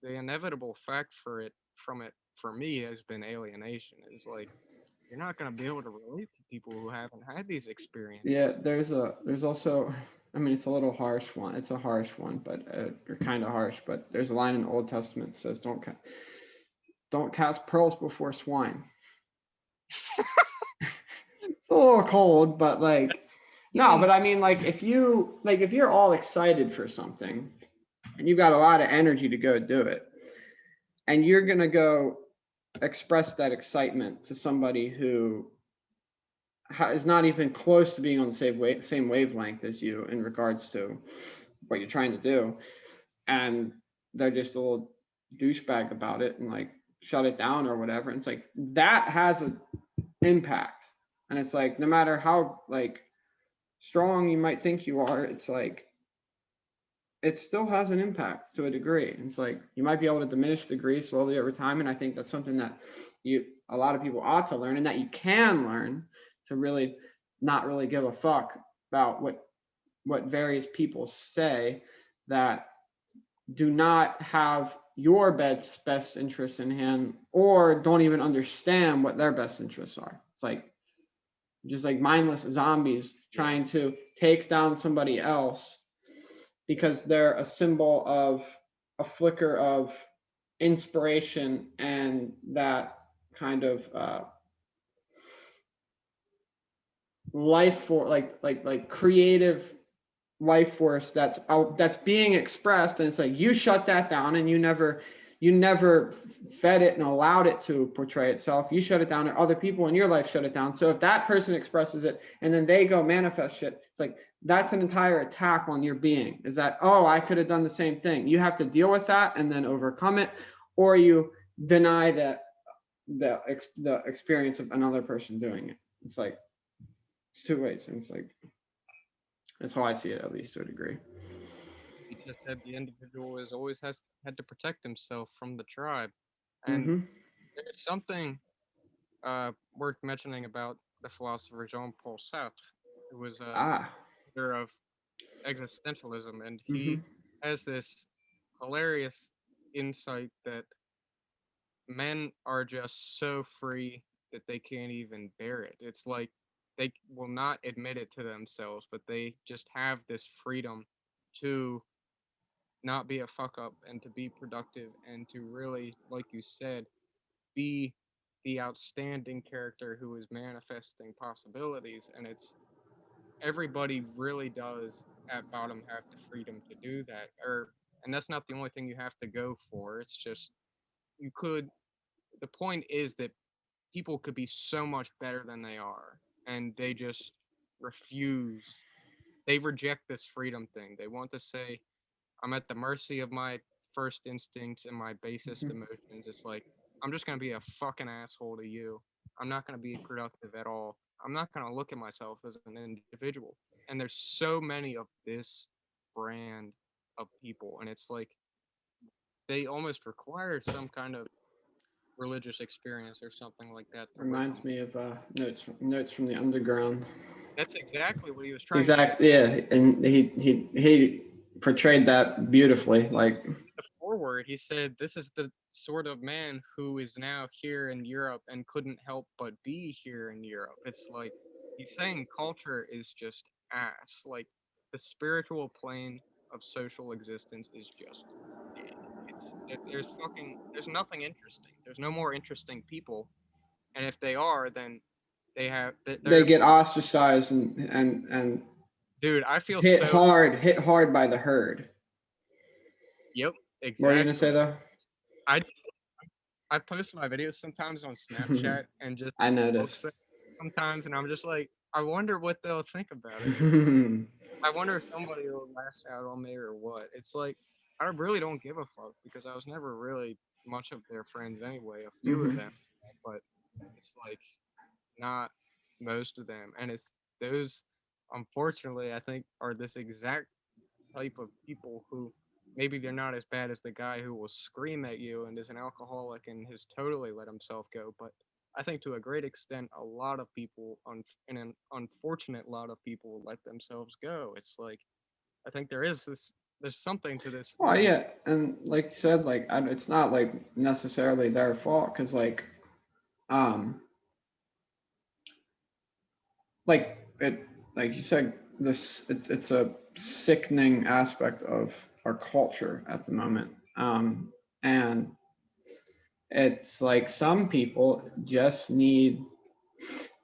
the inevitable fact from it for me has been alienation. It's like you're not gonna be able to relate to people who haven't had these Yeah, experiences. there's also, I mean, it's a little harsh one. It's a harsh one, but or kind of harsh. But there's a line in the Old Testament that says, don't cast pearls before swine." It's a little cold, but like, no, Even but I mean, like, if you're all excited for something and you got a lot of energy to go do it, and you're gonna go express that excitement to somebody who is not even close to being on the same wavelength as you in regards to what you're trying to do, and they're just a little douchebag about it and like shut it down or whatever. And it's like that has an impact, and it's like no matter how like strong you might think you are, it's like it still has an impact to a degree. It's like you might be able to diminish the degree slowly over time, and I think that's something that you a lot of people ought to learn, and that you can learn to really not really give a fuck about what various people say that do not have your best interests in hand, or don't even understand what their best interests are. It's like just like mindless zombies trying to take down somebody else because they're a symbol of a flicker of inspiration and that kind of life for like creative life force that's out, that's being expressed, and it's like you shut that down and you never fed it and allowed it to portray itself. You shut it down, and other people in your life shut it down. So if that person expresses it and then they go manifest shit, it's like that's an entire attack on your being. Is that, oh, I could have done the same thing. You have to deal with that and then overcome it, or you deny that the experience of another person doing it. It's like it's two ways, and it's like that's how I see it, at least to a degree. He just said the individual is always has had to protect himself from the tribe, and Mm-hmm. there's something worth mentioning about the philosopher Jean-Paul Sartre, who was a Ah. leader of existentialism, and Mm-hmm. he has this hilarious insight that men are just so free that they can't even bear it. It's like they will not admit it to themselves, but they just have this freedom to not be a fuck up and to be productive and to really, like you said, be the outstanding character who is manifesting possibilities. And it's everybody really does at bottom have the freedom to do that. And that's not the only thing you have to go for. It's just you could the point is that people could be so much better than they are, and they just refuse. They reject this freedom thing. They want to say, I'm at the mercy of my first instincts and my basest Mm-hmm. emotions. It's like, I'm just going to be a fucking asshole to you. I'm not going to be productive at all. I'm not going to look at myself as an individual. And there's so many of this brand of people. And it's like, they almost require some kind of religious experience or something like that to live them. Reminds me of notes from the underground. That's exactly what he was It's trying to exactly, yeah, and he portrayed that beautifully. Like, the forward. He said, "This is the sort of man who is now here in Europe and couldn't help but be here in Europe." It's like he's saying culture is just ass. Like the spiritual plane of social existence is just dead. There's nothing interesting. There's no more interesting people, and if they are, then they they're get ostracized and dude. I feel so. hit hard by the herd. Yep, What are you gonna say exactly. though? I I post my videos sometimes on Snapchat and just I post them noticed. sometimes, and I'm just like, I wonder what they'll think about it. I wonder if somebody will lash out on me or what. It's like I really don't give a fuck because I was never really much of their friends anyway. A few of Mm-hmm. them, but it's like not most of them, and it's those. Unfortunately, I think are this exact type of people who maybe they're not as bad as the guy who will scream at you and is an alcoholic and has totally let himself go. But I think to a great extent, a lot of people, and an unfortunate lot of people, let themselves go. It's like I think there's something to this Well, freedom. yeah, and like you said, like it's not like necessarily their fault, because um it like you said, this it's a sickening aspect of our culture at the moment, and it's like some people just need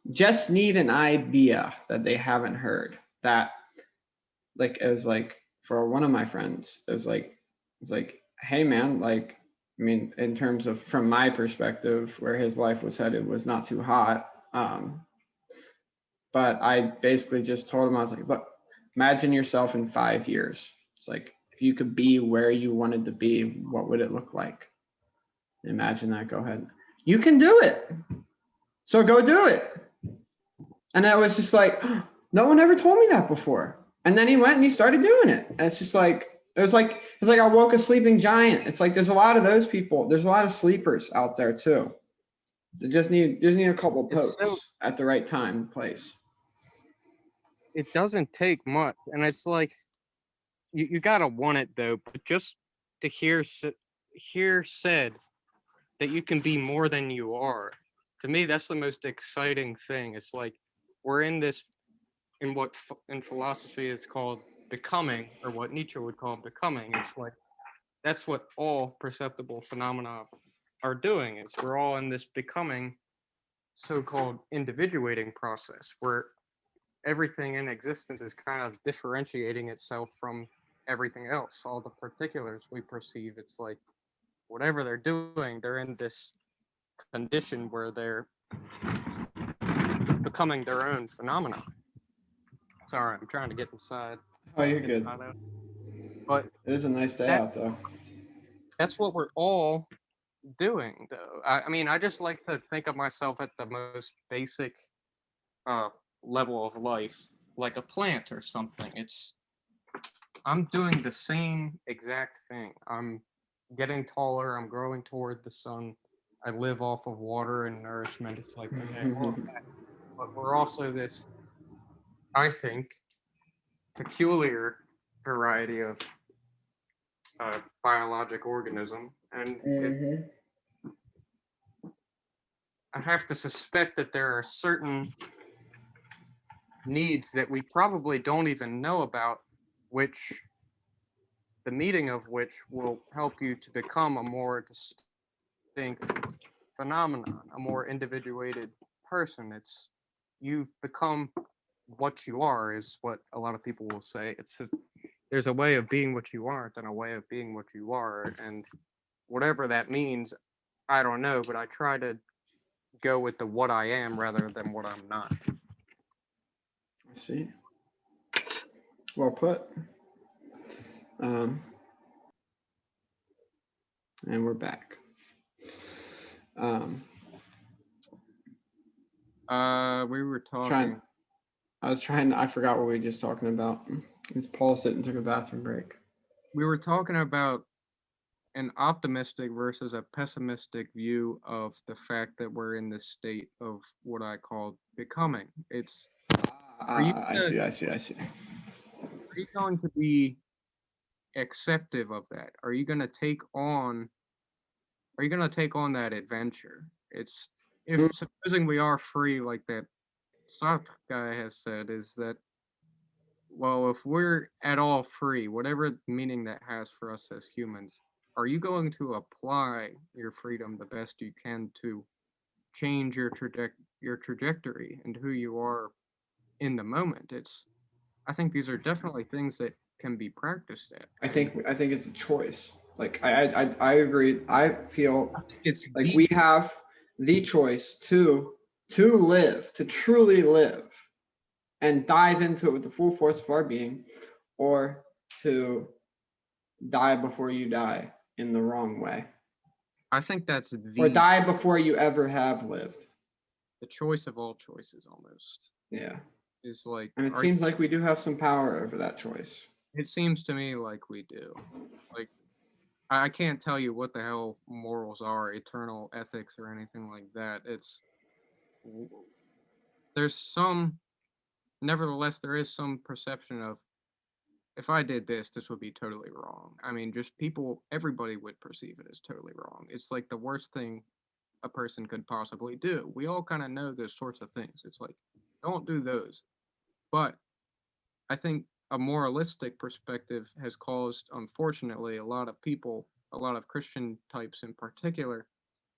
an idea that they haven't heard. That, like, it was like for one of my friends, it's like, hey man, like, I mean, in terms of from my perspective, where his life was headed was not too hot. But I basically just told him, I was like, look, imagine yourself in 5 years. It's like, if you could be where you wanted to be, what would it look like? Imagine that. Go ahead. You can do it. So go do it. And I was just like, oh, no one ever told me that before. And then he went and he started doing it. And it's just like, it's like I woke a sleeping giant. It's like there's a lot of those people. There's a lot of sleepers out there too. They just need a couple It's so pokes at the right time and place. it doesn't take much, and it's like you gotta want it though. But just to hear said that you can be more than you are, to me that's the most exciting thing. It's like we're in this in what in philosophy is called becoming, or what Nietzsche would call becoming. It's like that's what all perceptible phenomena are doing. Is we're all in this becoming so-called individuating process where everything in existence is kind of differentiating itself from everything else. All the particulars we perceive, it's like whatever they're doing, they're in this condition where they're becoming their own phenomena. Sorry, I'm trying to get inside. Oh, you're good. But It is a nice day that out, though. that's what we're all doing, though. I mean, I just like to think of myself at the most basic uh, level of life, like a plant or something. I'm doing the same exact thing. I'm getting taller. I'm growing toward the sun. I live off of water and nourishment. It's like, okay, all of that. But we're also this, I think, peculiar variety of biologic organism. And I have to suspect that there are certain needs that we probably don't even know about, which the meeting of which will help you to become a more distinct phenomenon, a more individuated person. It's you've become what you are, is what a lot of people will say. It's just, there's a way of being what you aren't and a way of being what you are, and whatever that means, I don't know, but I try to go with the what I am rather than what I'm not. I see. Well put. Um, and we're back. Um, We were trying. talking. I was trying. I forgot what we were just talking about. It's paused it and took a bathroom break. We were talking about an optimistic versus a pessimistic view of the fact that we're in this state of what I call becoming. It's are you I gonna, see. I see. I see. are you going to be acceptive of that? Are you gonna take on that adventure? It's if supposing we are free like that Sartre guy has said, is that well, if we're at all free, whatever meaning that has for us as humans, are you going to apply your freedom the best you can to change your trajectory and who you are in the moment? It's I think these are definitely things that can be practiced at. And I think it's a choice. Like I agree. I feel it's like the we have the choice to live, to truly live, and dive into it with the full force of our being, or to die before you die in the wrong way, I think that's or the die before you ever have lived. choice of all choices almost. Yeah. Is like And it are you, seems like we do have some power over that choice. it seems to me like we do. Like I can't tell you what the hell morals are, eternal ethics or anything like that. It's there's some nevertheless there is some perception of if I did this, this would be totally wrong. I mean, just people, everybody would perceive it as totally wrong. It's like the worst thing a person could possibly do. We all kind of know those sorts of things. It's like, don't do those. But I think a moralistic perspective has caused, unfortunately, a lot of people, a lot of Christian types in particular,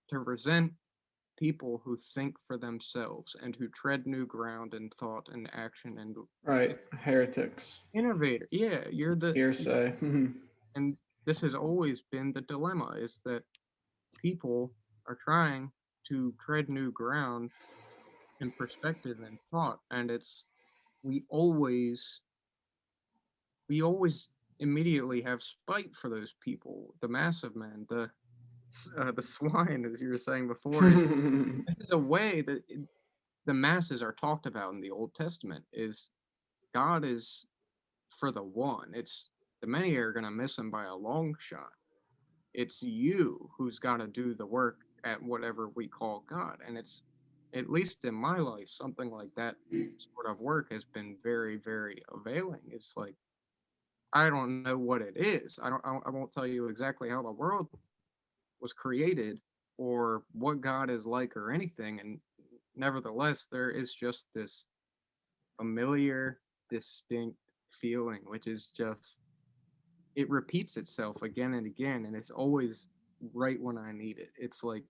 to resent people who think for themselves and who tread new ground in thought and action and Right. Heretics. innovator. Yeah, you're the Hearsay. and this has always been the dilemma is that people are trying to tread new ground in perspective and thought, and it's we always we always immediately have spite for those people, the massive men, the swine, as you were saying before. Is this is a way that the masses are talked about in the Old Testament? Is God is for the one. It's the many are gonna miss him by a long shot. It's you who's got to do the work at whatever we call God, and it's at least in my life, something like that sort of work has been very, very availing. It's like I don't know what it is. I won't tell you exactly how the world was created or what God is like or anything. And nevertheless, there is just this familiar, distinct feeling, which is just, it repeats itself again and again. And it's always right when I need it. It's like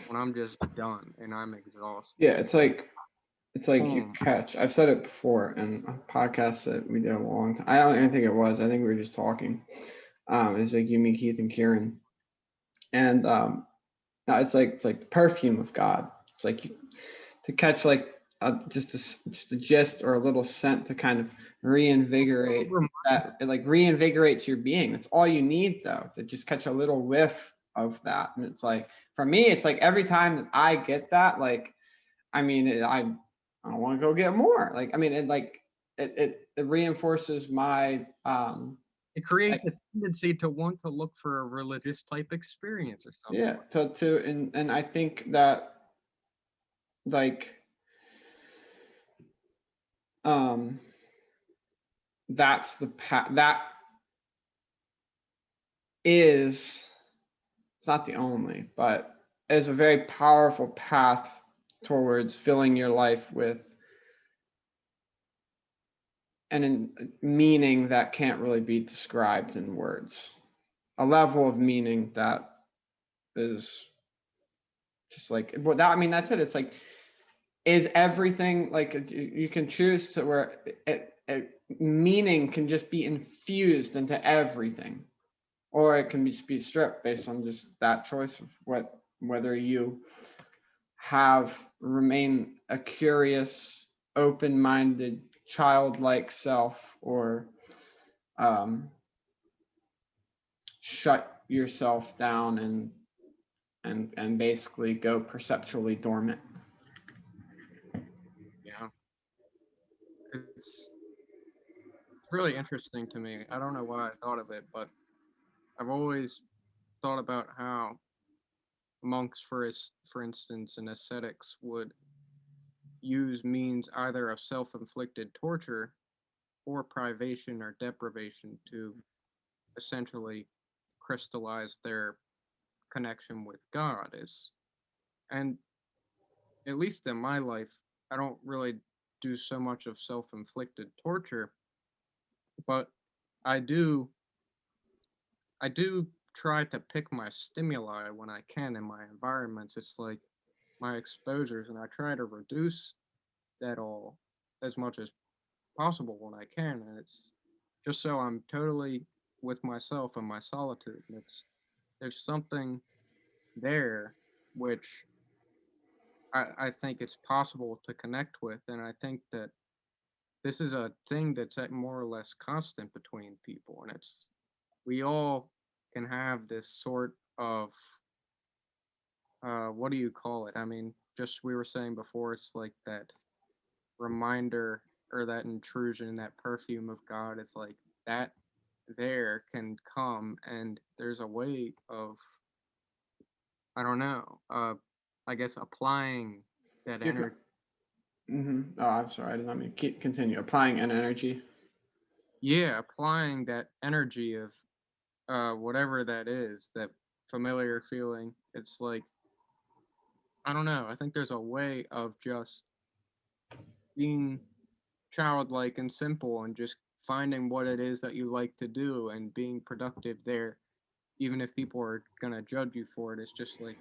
when I'm just done and I'm Yeah, exhausted. it's like you Home. catch. I've said it before in a podcast that we did a long time. I don't even think it was. I think we were just talking. It's like you, me, Keith, and Kieran, and no, it's like the perfume of God. It's like you, to catch like just a gist or a little scent to kind of reinvigorate that. It like reinvigorates your being. That's all you need though, to just catch a little whiff of that. And it's like for me, it's like every time that I get that, like I mean, I want to go get more. Like I mean, it reinforces my It creates like a tendency to want to look for a religious type experience or something yeah like to and I think that like um that's the path that is it's not the only but is a very powerful path towards filling your life with meaning that can't really be described in words, a level of meaning that is just like well that I mean that's it. It's like is everything like you can choose to where meaning can just be infused into everything, or it can just be stripped based on just that choice of what whether you have remain a curious, open-minded, childlike self, or um, shut yourself down and basically go perceptually dormant. that. Yeah. It's really interesting to me. I don't know why I thought of it, but I've always thought about how monks, for instance, and ascetics would use means either of self-inflicted torture or privation or deprivation to essentially crystallize their connection with God. Is and at least in my life, I don't really do so much of self-inflicted torture, but I do I do try to pick my stimuli when I can in my environments. It's like my exposures, and I try to reduce that all as much as possible when I can. And it's just so I'm totally with myself and my solitude. And there's something there which I think it's possible to connect with, and I think that this is a thing that's at more or less constant between people, and it's we all can have this sort of what do you call it? I mean, just we were saying before, it's like that reminder or that intrusion, that perfume of God. It's like that there can come, and there's a way of I don't know, I guess applying that You're, energy. oh, I'm sorry, I did not mean keep continue applying an energy. Yeah, applying that energy of whatever that is, that familiar feeling. It's like I don't know. I think there's a way of just being childlike and simple and just finding what it is that you like to do and being productive there, even if people are gonna judge you for it. It's just like,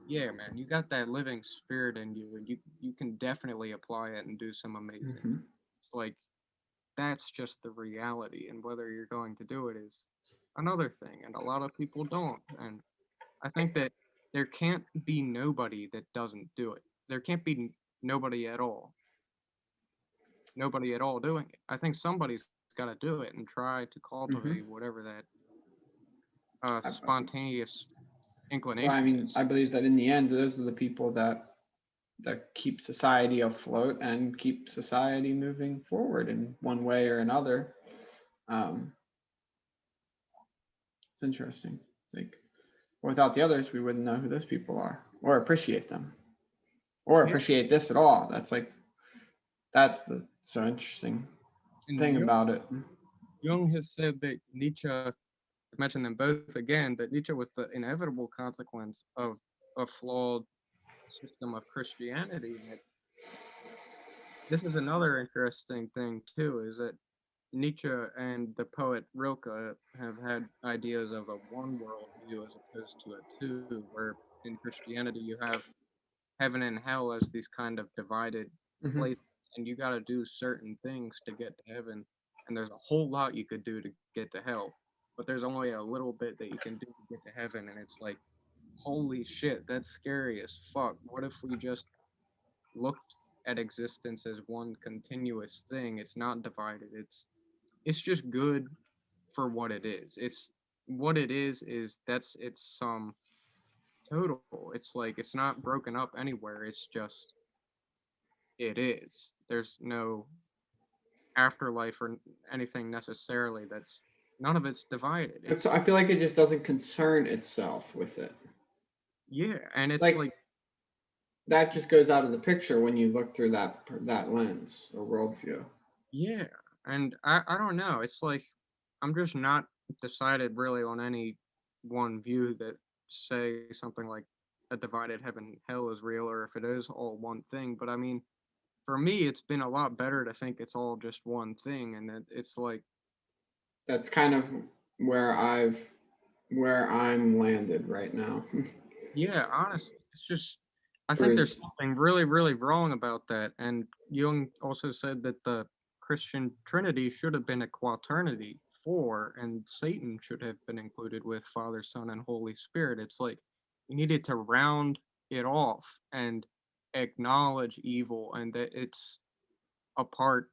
yeah, man, you got that living spirit in you, and you can definitely apply it and do some amazing. Mm-hmm. It's like that's just the reality, and whether you're going to do it is another thing, and a lot of people don't. And I think that there can't be nobody that doesn't do it. There can't be nobody at all, nobody at all doing it. I think somebody's got to do it and try to cultivate Mm-hmm. whatever that I, spontaneous well, I inclination mean, is. I believe that in the end, those are the people that keep society afloat and keep society moving forward in one way or another. Um, it's interesting. It's like without the others, we wouldn't know who those people are or appreciate them or Yeah, appreciate this at all. That's the so interesting and thing about it. Jung has said that Nietzsche, to mention them both again, that Nietzsche was the inevitable consequence of a flawed system of Christianity. And this is another interesting thing too, is that Nietzsche and the poet Rilke have had ideas of a one world view as opposed to a two, where in Christianity you have heaven and hell as these kind of divided Hmm. places, and you got to do certain things to get to heaven, and there's a whole lot you could do to get to hell, but there's only a little bit that you can do to get to heaven, and it's like, holy shit, that's scary as fuck. What if we just looked at existence as one continuous thing? It's not divided. It's just good for what it is. It's what it is that's its sum total. It's like it's not broken up anywhere. It's just it is. There's no afterlife or anything necessarily. That's none of it's divided. It's, It's I feel like it just doesn't concern itself with it. yeah, and it's Like like that just goes out of the picture when you look through that lens or worldview. yeah, and I don't know. It's like I'm just not decided really on any one view that say something like a divided heaven hell is real or if it is all one thing. But I mean, for me, it's been a lot better to think it's all just one thing, and that it's like That's kind of where I'm landed right now. yeah, honestly, it's just I think there's Whereas something really, really wrong about that. And Jung also said that the Christian Trinity should have been a quaternity, four, and Satan should have been included with Father, Son, and Holy Spirit. It's like you needed to round it off and acknowledge evil and that it's a part,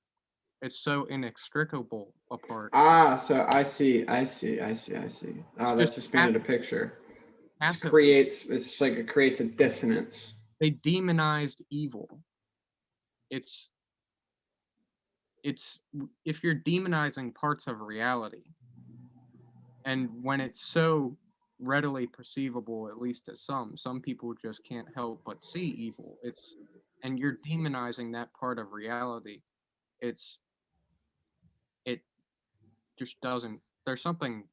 it's so inextricable a part. so I see. It's Oh, just that just painted a picture. passively. It's like it creates a dissonance. They demonized evil. It's it's if you're demonizing parts of reality and when it's so readily perceivable, at least to some people just can't help but see evil, it's and you're demonizing that part of reality, it's it just doesn't, there's something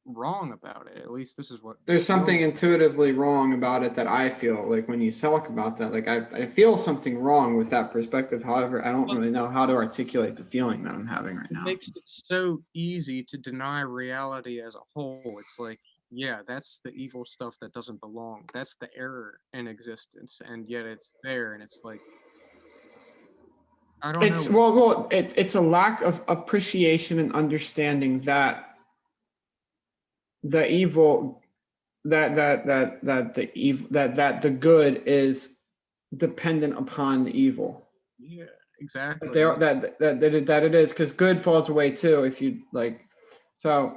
wrong about it, at least this is what There's Jung. something intuitively wrong about it that I feel like when you talk about that, like I feel something wrong with that perspective. However, I don't really know how to articulate the feeling that I'm having right It now. makes it so easy to deny reality as a whole. It's like, yeah, that's the evil stuff that doesn't belong. That's the error in existence, and yet it's there, and it's like, I don't It's know. it's a lack of appreciation and understanding that the evil that the evil that the good is dependent upon the evil. Yeah, That exactly. there that it is, because good falls away too if you like. So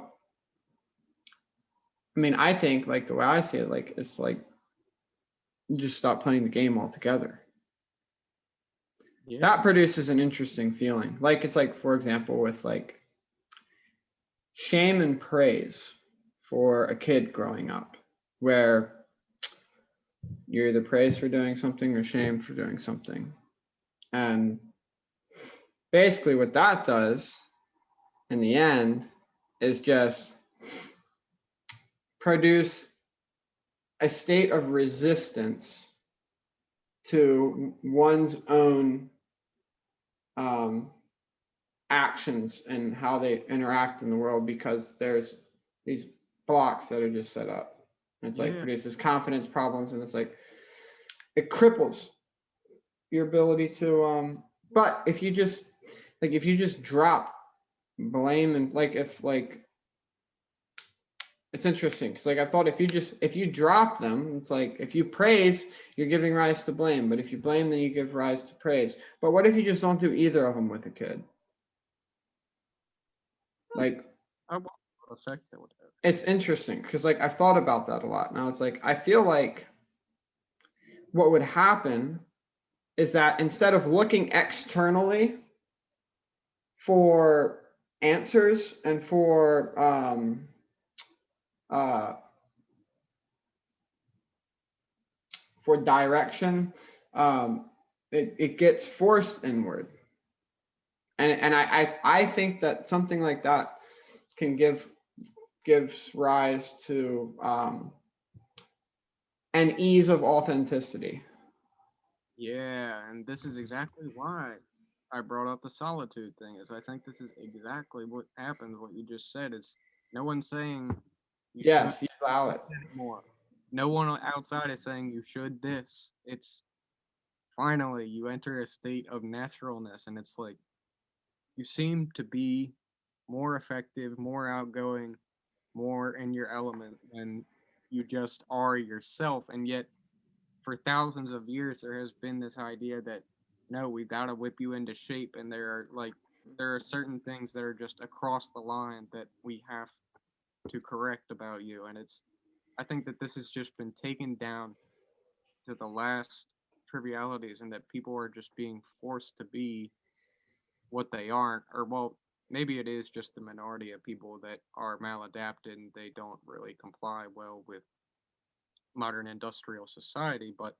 I mean, I think like the way I see it, like it's like you just stop playing the game altogether. Yeah, That produces an interesting feeling. Like it's like, for example, with like shame and praise for a kid growing up, where you're either praised for doing something or shamed for doing something. And basically, what that does in the end is just produce a state of resistance to one's own um, actions and how they interact in the world, because there's these blocks that are just set up. And it's like yeah, produces confidence problems, and it's like it cripples your ability to. But if you just drop blame, and like if like it's interesting because like I thought if you drop them, it's like if you praise, you're giving rise to blame, but if you blame, then you give rise to praise. But what if you just don't do either of them with a kid? Like I wonder what effect that would have. it's interesting because like I've thought about that a lot, and I was like, I feel like what would happen is that instead of looking externally for answers and uh, for direction, it gets forced inward. And I think that something like that can gives rise to an ease of authenticity. Yeah, and this is exactly why I brought up the solitude thing. Is I think this is exactly what happens. What you just said is no one's saying you should Yes, you allow it. anymore. No one outside is saying you should this. It's finally you enter a state of naturalness, and it's like you seem to be more effective, more outgoing, more in your element when you just are yourself. And yet, for thousands of years, there has been this idea that no, we gotta whip you into shape, and there are certain things that are just across the line that we have to correct about you. And it's I think that this has just been taken down to the last trivialities, and that people are just being forced to be what they aren't, or well, maybe it is just the minority of people that are maladapted and they don't really comply well with modern industrial society. But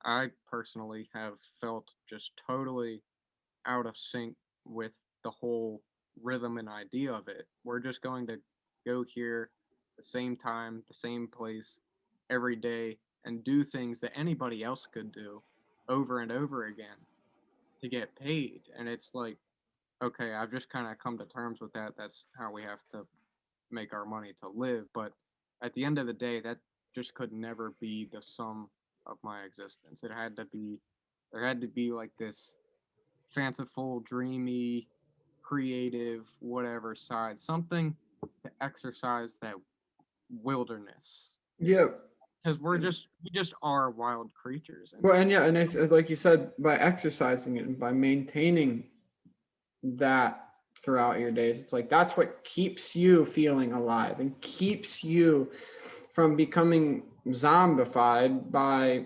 I personally have felt just totally out of sync with the whole rhythm and idea of it. We're just going to go here the same time, the same place every day and do things that anybody else could do over and over again to get paid. And it's like, okay, I've just kind of come to terms with that. That's how we have to make our money to live. But at the end of the day, that just could never be the sum of my existence. There had to be like this fanciful, dreamy, creative, whatever side, something to exercise that wilderness. Yeah. Because we just are wild creatures. And Well, and yeah, and it's like you said, by exercising it and by maintaining that throughout your days, it's like that's what keeps you feeling alive and keeps you from becoming zombified by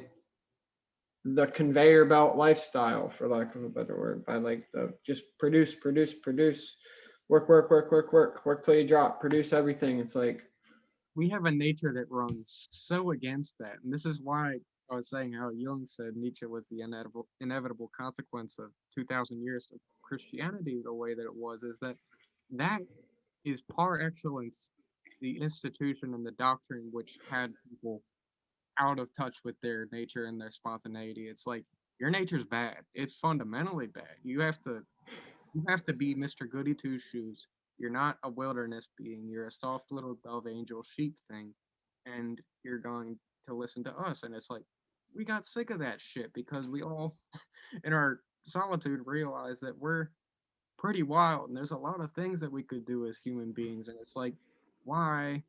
the conveyor belt lifestyle, for lack of a better word, by like the just produce, produce, produce, work, work, work, work, work, work till you drop, produce everything. It's like, we have a nature that runs so against that. And this is why I was saying how Jung said Nietzsche was the inevitable consequence of 2,000 years of Christianity the way that it was, is that that is par excellence the institution and the doctrine which had people out of touch with their nature and their spontaneity. It's like your nature's bad. It's fundamentally bad. You have to be Mr. Goody Two Shoes. You're not a wilderness being. You're a soft little dove angel sheep thing, and you're going to listen to us. And it's like we got sick of that shit because we all, in our solitude, realized that we're pretty wild, and there's a lot of things that we could do as human beings. And it's like, why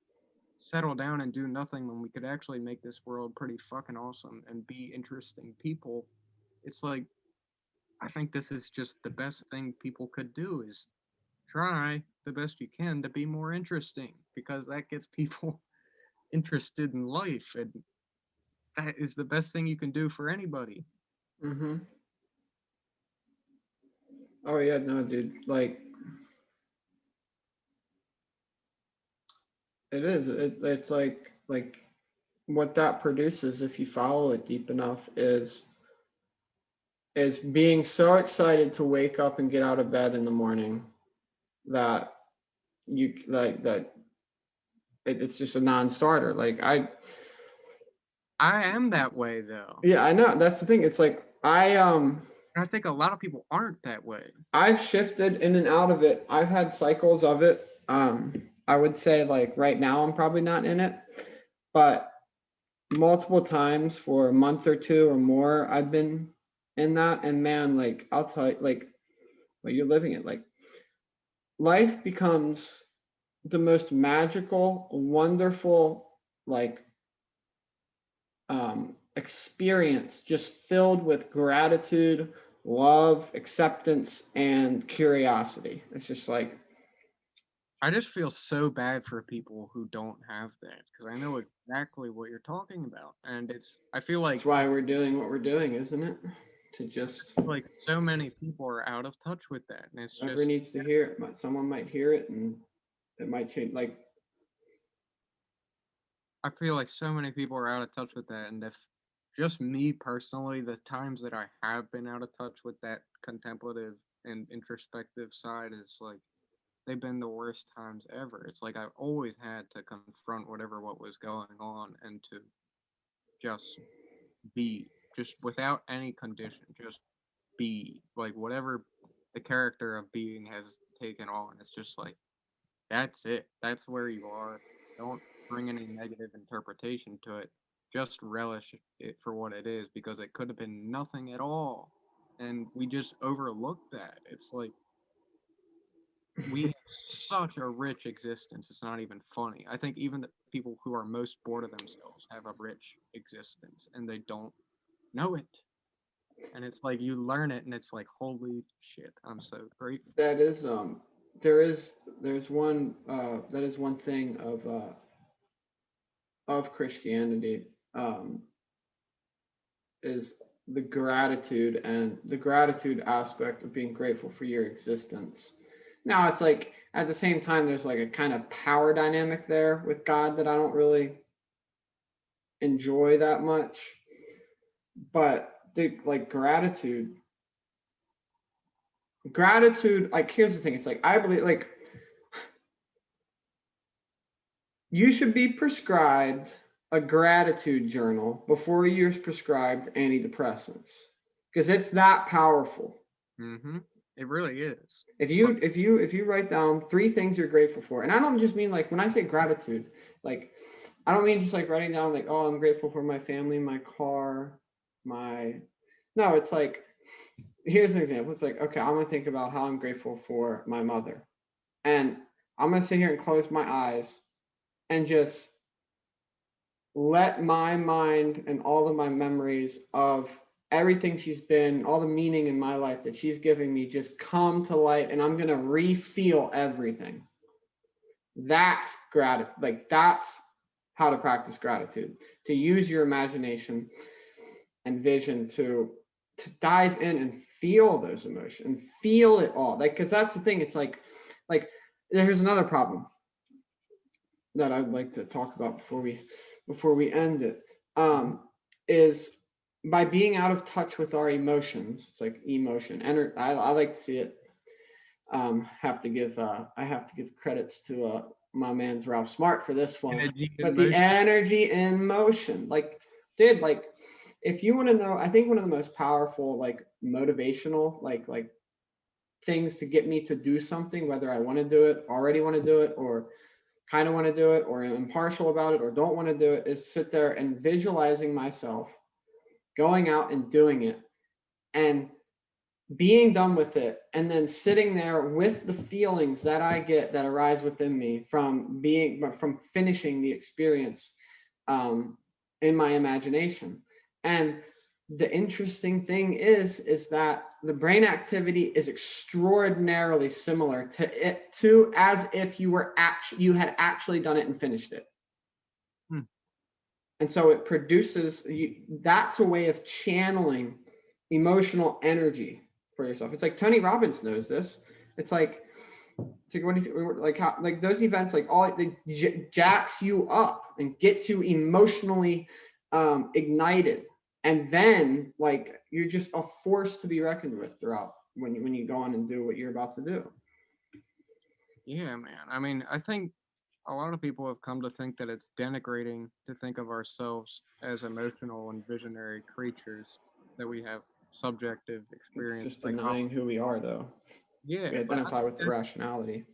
settle down and do nothing when we could actually make this world pretty fucking awesome and be interesting people? It's like I think this is just the best thing people could do is try the best you can to be more interesting because that gets people interested in life, and that is the best thing you can do for anybody. mm-hmm. Oh yeah, no, dude, like it is. It's like what that produces, if you follow it deep enough, is being so excited to wake up and get out of bed in the morning that you like that it's just a non-starter. Like I am that way though. yeah, I know. That's the thing. It's like And I think a lot of people aren't that way. I've shifted in and out of it. I've had cycles of it. I would say like right now I'm probably not in it, but multiple times for a month or two or more I've been in that. And man, like I'll tell you, like well, you're living it. Like life becomes the most magical, wonderful, like experience, just filled with gratitude, love, acceptance, and curiosity. It's just like, I just feel so bad for people who don't have that because I know exactly what you're talking about. And I feel that's why we're doing what we're doing, isn't it? To just like so many people are out of touch with that. And it's whoever just, needs to hear it, someone might hear it, and it might change. Like, I feel like so many people are out of touch with that. And just me personally, the times that I have been out of touch with that contemplative and introspective side is like they've been the worst times ever. It's like I've always had to confront whatever what was going on and to just be, just without any condition, just be like whatever the character of being has taken on. It's just like that's it. That's where you are. Don't bring any negative interpretation to it. Just relish it for what it is because it could have been nothing at all. And we just overlook that. It's like we have such a rich existence. It's not even funny. I think even the people who are most bored of themselves have a rich existence and they don't know it. And it's like you learn it and it's like, holy shit, I'm so grateful. That is there is there's one that is one thing of Christianity, is the gratitude aspect of being grateful for your existence. Now it's like at the same time there's like a kind of power dynamic there with God that I don't really enjoy that much. But like gratitude, like here's the thing, it's like I believe like you should be prescribed a gratitude journal before you're prescribed antidepressants because it's that powerful. Mm-hmm. It really is. If you write down three things you're grateful for, and I don't just mean like when I say gratitude, like I don't mean just like writing down like, oh, I'm grateful for my family, my car, my no, it's like here's an example. It's like, okay, I'm gonna think about how I'm grateful for my mother. And I'm gonna sit here and close my eyes and just let my mind and all of my memories of everything she's been, all the meaning in my life that she's giving me just come to light, and I'm gonna re-feel everything. That's gratitude. Like that's how to practice gratitude. To use your imagination and vision to dive in and feel those emotions and feel it all. Like because that's the thing. It's like there's another problem that I'd like to talk about before we end it, Mm-hmm. is by being out of touch with our emotions. It's like emotion. I like to see it. I have to give credits to my man's Ralph Smart for this one. Energy But in the motion. energy in motion, like, dude, like, if you want to know, I think one of the most powerful, like, motivational, like things to get me to do something, whether I want to do it, already want to do it, or kind of want to do it, or am impartial about it, or don't want to do it, is sit there and visualizing myself going out and doing it and being done with it, and then sitting there with the feelings that I get that arise within me from finishing the experience, um, in my imagination. And the interesting thing is that the brain activity is extraordinarily similar to as if you had actually done it and finished it. Hmm. And so it produces that's a way of channeling emotional energy for yourself. It's like Tony Robbins knows this. It's like when he's like how, like those events, like all it jacks you up and gets you emotionally ignited, and then like you're just a force to be reckoned with throughout when you go on and do what you're about to do. Yeah, man. I mean, I think a lot of people have come to think that it's denigrating to think of ourselves as emotional and visionary creatures, that we have subjective It's experience just psychology. denying who we are, though. We Yeah, but identify with the rationality.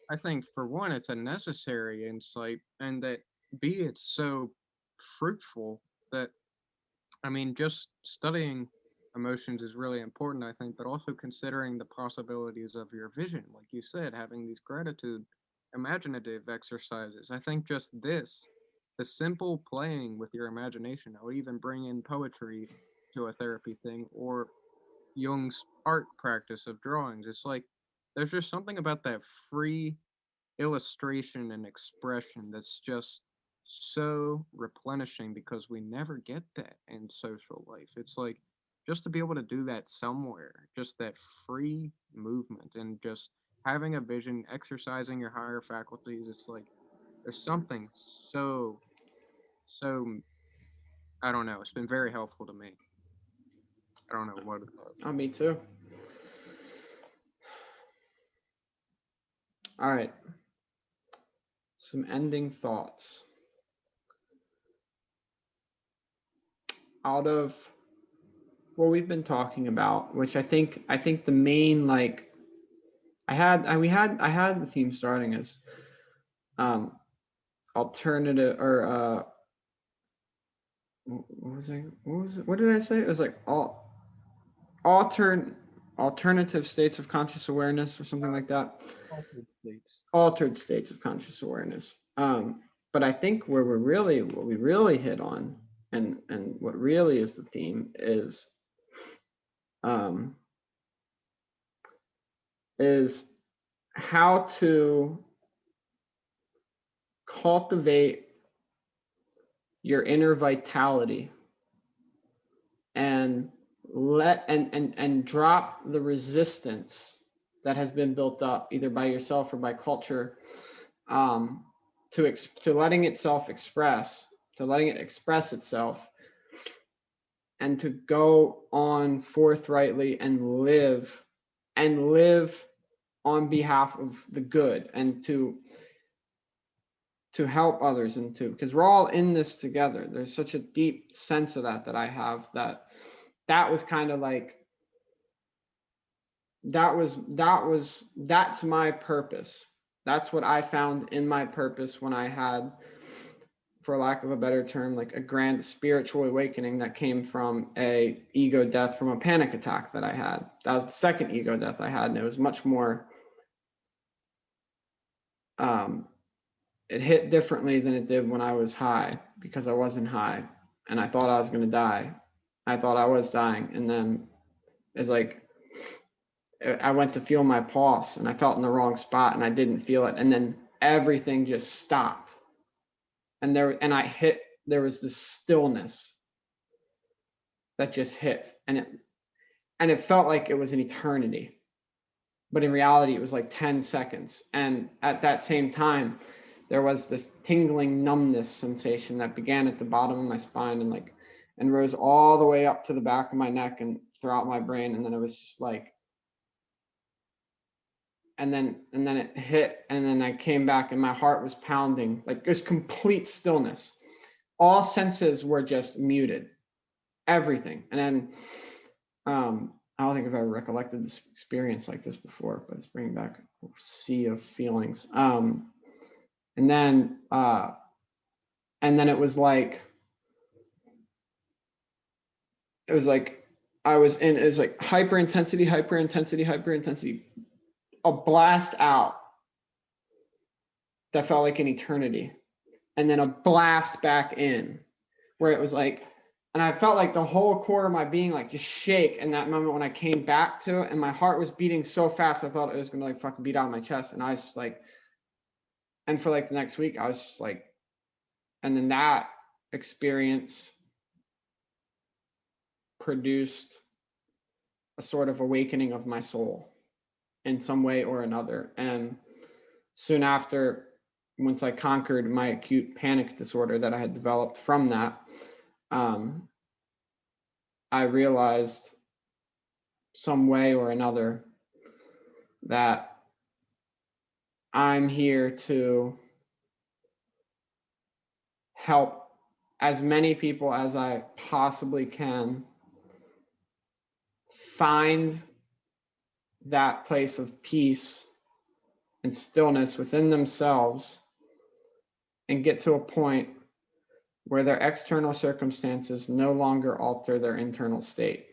I think for one, it's a necessary insight, and that B, it's so fruitful that, I mean, just studying emotions is really important, I think, but also considering the possibilities of your vision, like you said, having these gratitude imaginative exercises. I think just this, the simple playing with your imagination, I would even bring in poetry to a therapy thing, or Jung's art practice of drawings. It's like there's just something about that free illustration and expression that's just so replenishing because we never get that in social life. It's like just to be able to do that somewhere, just that free movement and just having a vision, exercising your higher faculties. It's like there's something so, so I don't know. It's been very helpful to me. I don't know what it was. Oh, me too. All right. Some ending thoughts. Out of what we've been talking about, which I think the main, like, I had the theme starting as alternative, or what did I say? It was like alternative states of conscious awareness or something like that. Altered states of conscious awareness. But I think what we really hit on, and what really is the theme is how to cultivate your inner vitality and drop the resistance that has been built up either by yourself or by culture, to letting itself express, to letting it express itself, and to go on forthrightly and live on behalf of the good, and to help others, and because we're all in this together. There's such a deep sense of that I have, that was kind of like, that's my purpose. That's what I found in my purpose when I had, for lack of a better term, like a grand spiritual awakening that came from a ego death from a panic attack that I had. That was the second ego death I had, and it was much more, it hit differently than it did when I was high, because I wasn't high and I thought I was going to die. I thought I was dying, and then it's like I went to feel my pulse and I felt in the wrong spot and I didn't feel it, and then everything just stopped, and there was this stillness that just hit, and it felt like it was an eternity, but in reality it was like 10 seconds. And at that same time there was this tingling numbness sensation that began at the bottom of my spine and rose all the way up to the back of my neck and throughout my brain. And then it was just like, and then it hit, and then I came back and my heart was pounding. Like, there's complete stillness. All senses were just muted, everything. And then I don't think I've ever recollected this experience like this before, but it's bringing back a sea of feelings. And then it was like it was like hyper intensity, a blast out that felt like an eternity, and then a blast back in, where it was like, and I felt like the whole core of my being like just shake in that moment when I came back to it, and my heart was beating so fast I thought it was gonna like fucking beat out my chest, and I was just like, and for like the next week I was just like, and then that experience produced a sort of awakening of my soul in some way or another. And soon after, once I conquered my acute panic disorder that I had developed from that, I realized some way or another that I'm here to help as many people as I possibly can find that place of peace and stillness within themselves and get to a point where their external circumstances no longer alter their internal state.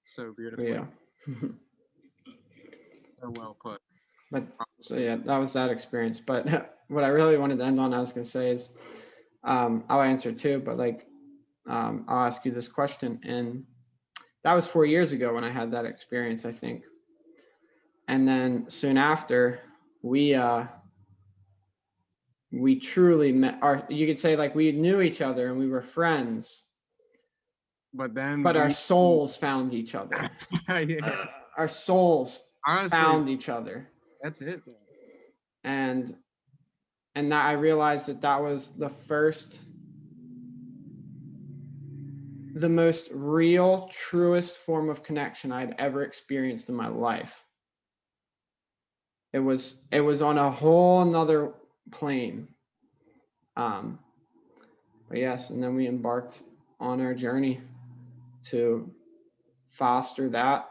So beautiful. Yeah. So well put. But so yeah, that was that experience. But what I really wanted to end on, I was going to say is, I'll answer too, but like, I'll ask you this question. And that was 4 years ago when I had that experience, I think. And then soon after, we truly met, you could say like we knew each other and we were friends, but our souls found each other. Yeah. Our souls Honestly, found each other. That's it. And that I realized that was the first the most real, truest form of connection I'd ever experienced in my life. It was on a whole another plane. Um, but yes, and then we embarked on our journey to foster that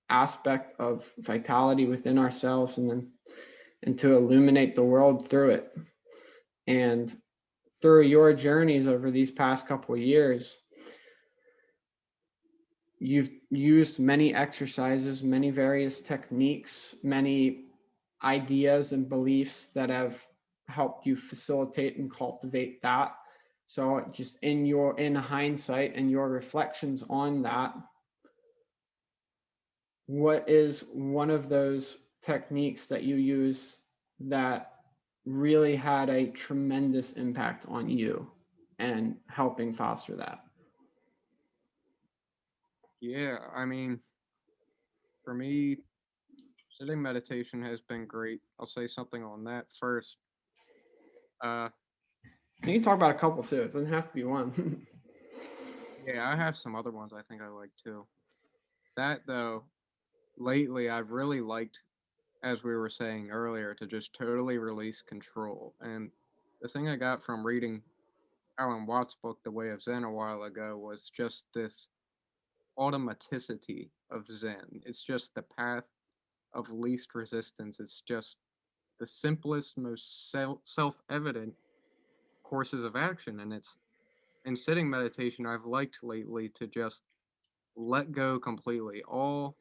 aspect of vitality within ourselves, and to illuminate the world through it. And through your journeys over these past couple of years, you've used many exercises, many various techniques, many ideas and beliefs that have helped you facilitate and cultivate that. So just in hindsight and your reflections on that, what is one of those techniques that you use that really had a tremendous impact on you and helping foster that? Yeah, I mean, for me, sitting meditation has been great. I'll say something on that first. Uh, You can talk about a couple too. It doesn't have to be one. yeah, I have some other ones I think I like too. That though, lately I've really liked, as we were saying earlier, to just totally release control. And the thing I got from reading Alan Watts' book, The Way of Zen, a while ago was just this automaticity of Zen. It's just the path of least resistance. It's just the simplest, most self evident courses of action. And it's in sitting meditation, I've liked lately to just let go completely. All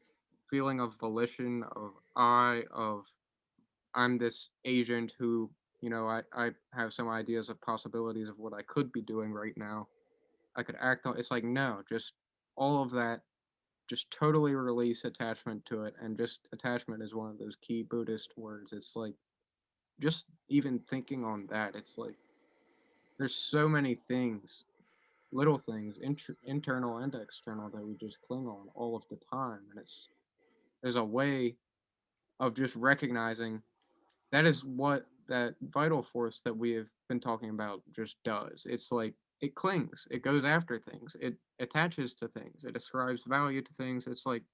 feeling of volition, of I'm this agent who, I have some ideas of possibilities of what I could be doing right now. I could act on it's like, no, just all of that, just totally release attachment to it. And just attachment is one of those key Buddhist words. It's like, just even thinking on that, it's like, there's so many things, little things, internal and external, that we just cling on all of the time. And there's a way of just recognizing that is what that vital force that we have been talking about just does. It's like it clings, it goes after things, it attaches to things, it ascribes value to things. It's like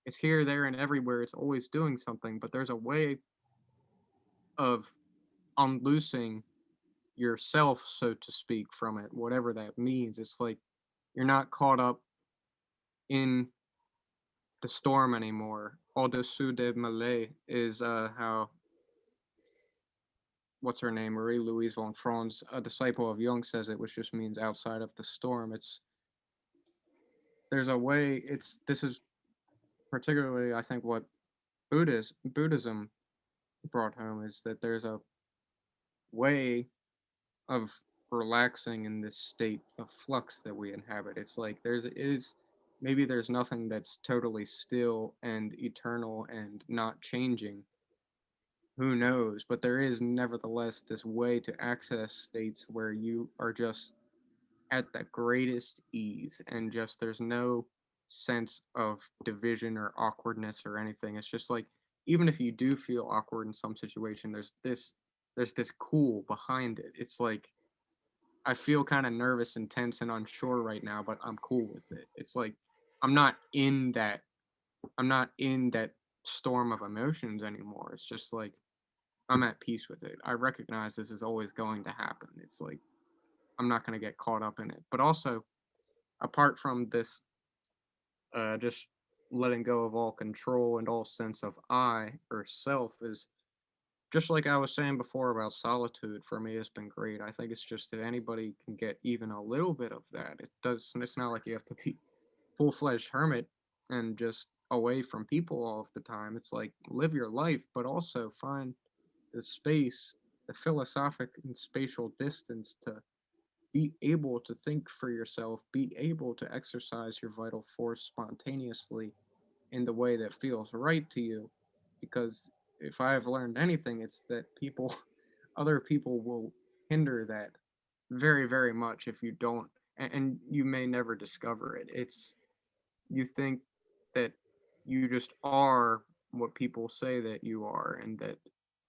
it's here, there, and everywhere. It's always doing something, but there's a way of unloosing yourself, so to speak, from it, whatever that means. It's like you're not caught up in the storm anymore. Au-dessus de mêlée is how what's her name, Marie Louise von Franz, a disciple of Jung, says it, which just means outside of the storm. It's there's a way. It's this is particularly, I think, what Buddhism brought home is that there's a way of relaxing in this state of flux that we inhabit. It's like maybe there's nothing that's totally still and eternal and not changing. Who knows? But there is nevertheless this way to access states where you are just at the greatest ease, and just there's no sense of division or awkwardness or anything. It's just like, even if you do feel awkward in some situation, there's this cool behind it. It's like I feel kind of nervous and tense and unsure right now, but I'm cool with it. It's like I'm not in that I'm not in that storm of emotions anymore. It's just like I'm at peace with it. I recognize this is always going to happen. It's like I'm not going to get caught up in it. But also, apart from this, just letting go of all control and all sense of I or self, is just like I was saying before about solitude. For me, has been great. I think it's just that anybody can get even a little bit of that. It's not like you have to be full-fledged hermit and just away from people all of the time. It's like live your life, but also find the space, the philosophic and spatial distance to be able to think for yourself, be able to exercise your vital force spontaneously in the way that feels right to you. Because if I have learned anything, it's that other people will hinder that very, very much if you don't, and you may never discover it. You think that you just are what people say that you are, and that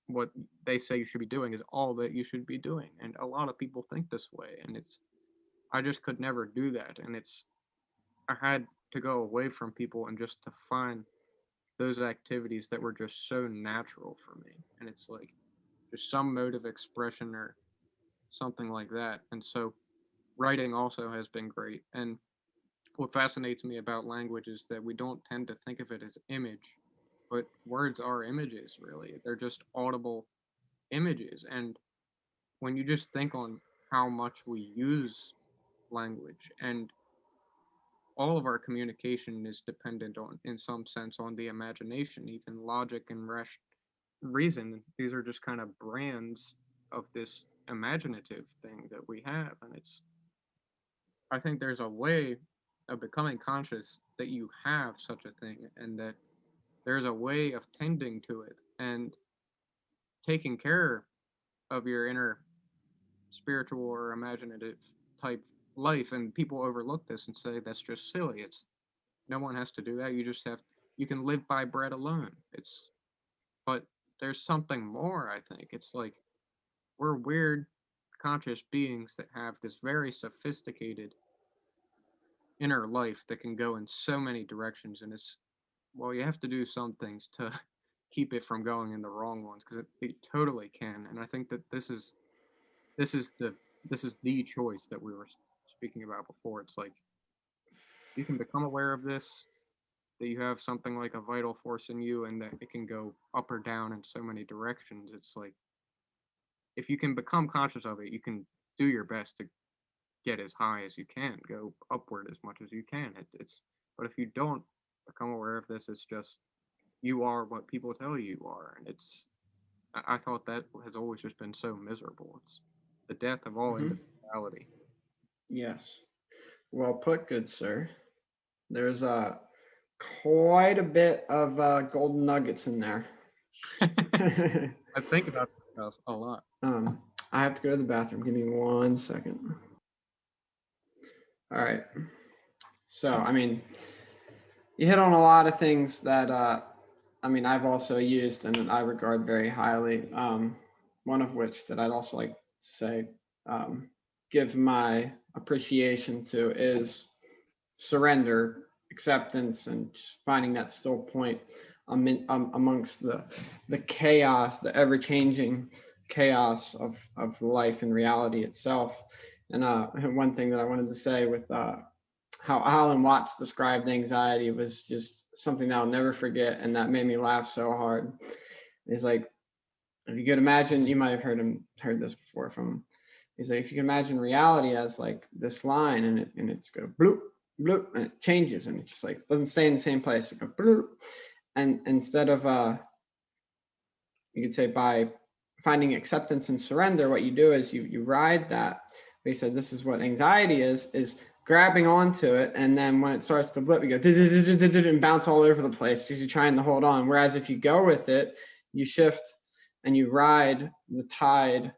what they say you should be doing is all that you should be doing. And a lot of people think this way, and I just could never do that. And I had to go away from people and just to find those activities that were just so natural for me. And it's like just some mode of expression or something like that. And so writing also has been great. And what fascinates me about language is that we don't tend to think of it as image, but words are images, really. They're just audible images. And when you just think on how much we use language, and all of our communication is dependent on, in some sense, on the imagination, even logic and reason. These are just kind of brands of this imaginative thing that we have. And I think there's a way of becoming conscious that you have such a thing, and that there's a way of tending to it and taking care of your inner spiritual or imaginative type life. And people overlook this and say that's just silly. It's no one has to do that. You can live by bread alone. But there's something more. I think it's like we're weird conscious beings that have this very sophisticated inner life that can go in so many directions. And it's, well, you have to do some things to keep it from going in the wrong ones, because it totally can. And I think that this is the this is the choice that we were speaking about before. It's like you can become aware of this, that you have something like a vital force in you, and that it can go up or down in so many directions. It's like if you can become conscious of it, you can do your best to get as high as you can, go upward as much as you can. It's but if you don't become aware of this, it's just you are what people tell you you are. And I thought that has always just been so miserable. It's the death of all Hmm. individuality. Yes. Well put, good sir. There's quite a bit of golden nuggets in there. I think about this stuff a lot. I have to go to the bathroom. Give me 1 second. All right. So, I mean, you hit on a lot of things that I've also used and that I regard very highly. One of which that I'd also like to say, give my appreciation to is surrender, acceptance, and just finding that still point amongst the chaos, the ever changing chaos of life and reality itself. And one thing that I wanted to say with how Alan Watts described anxiety was just something that I'll never forget, and that made me laugh so hard. He's like, if you could imagine, you might have heard this before from him. He's like, if you can imagine reality as like this line, and it's go bloop bloop, and it changes, and it just like doesn't stay in the same place. It go bloop, and instead of you could say by finding acceptance and surrender, what you do is you ride that. They said this is what anxiety is grabbing onto it, and then when it starts to blip, you go and bounce all over the place because you're trying to hold on. Whereas if you go with it, you shift and you ride the tide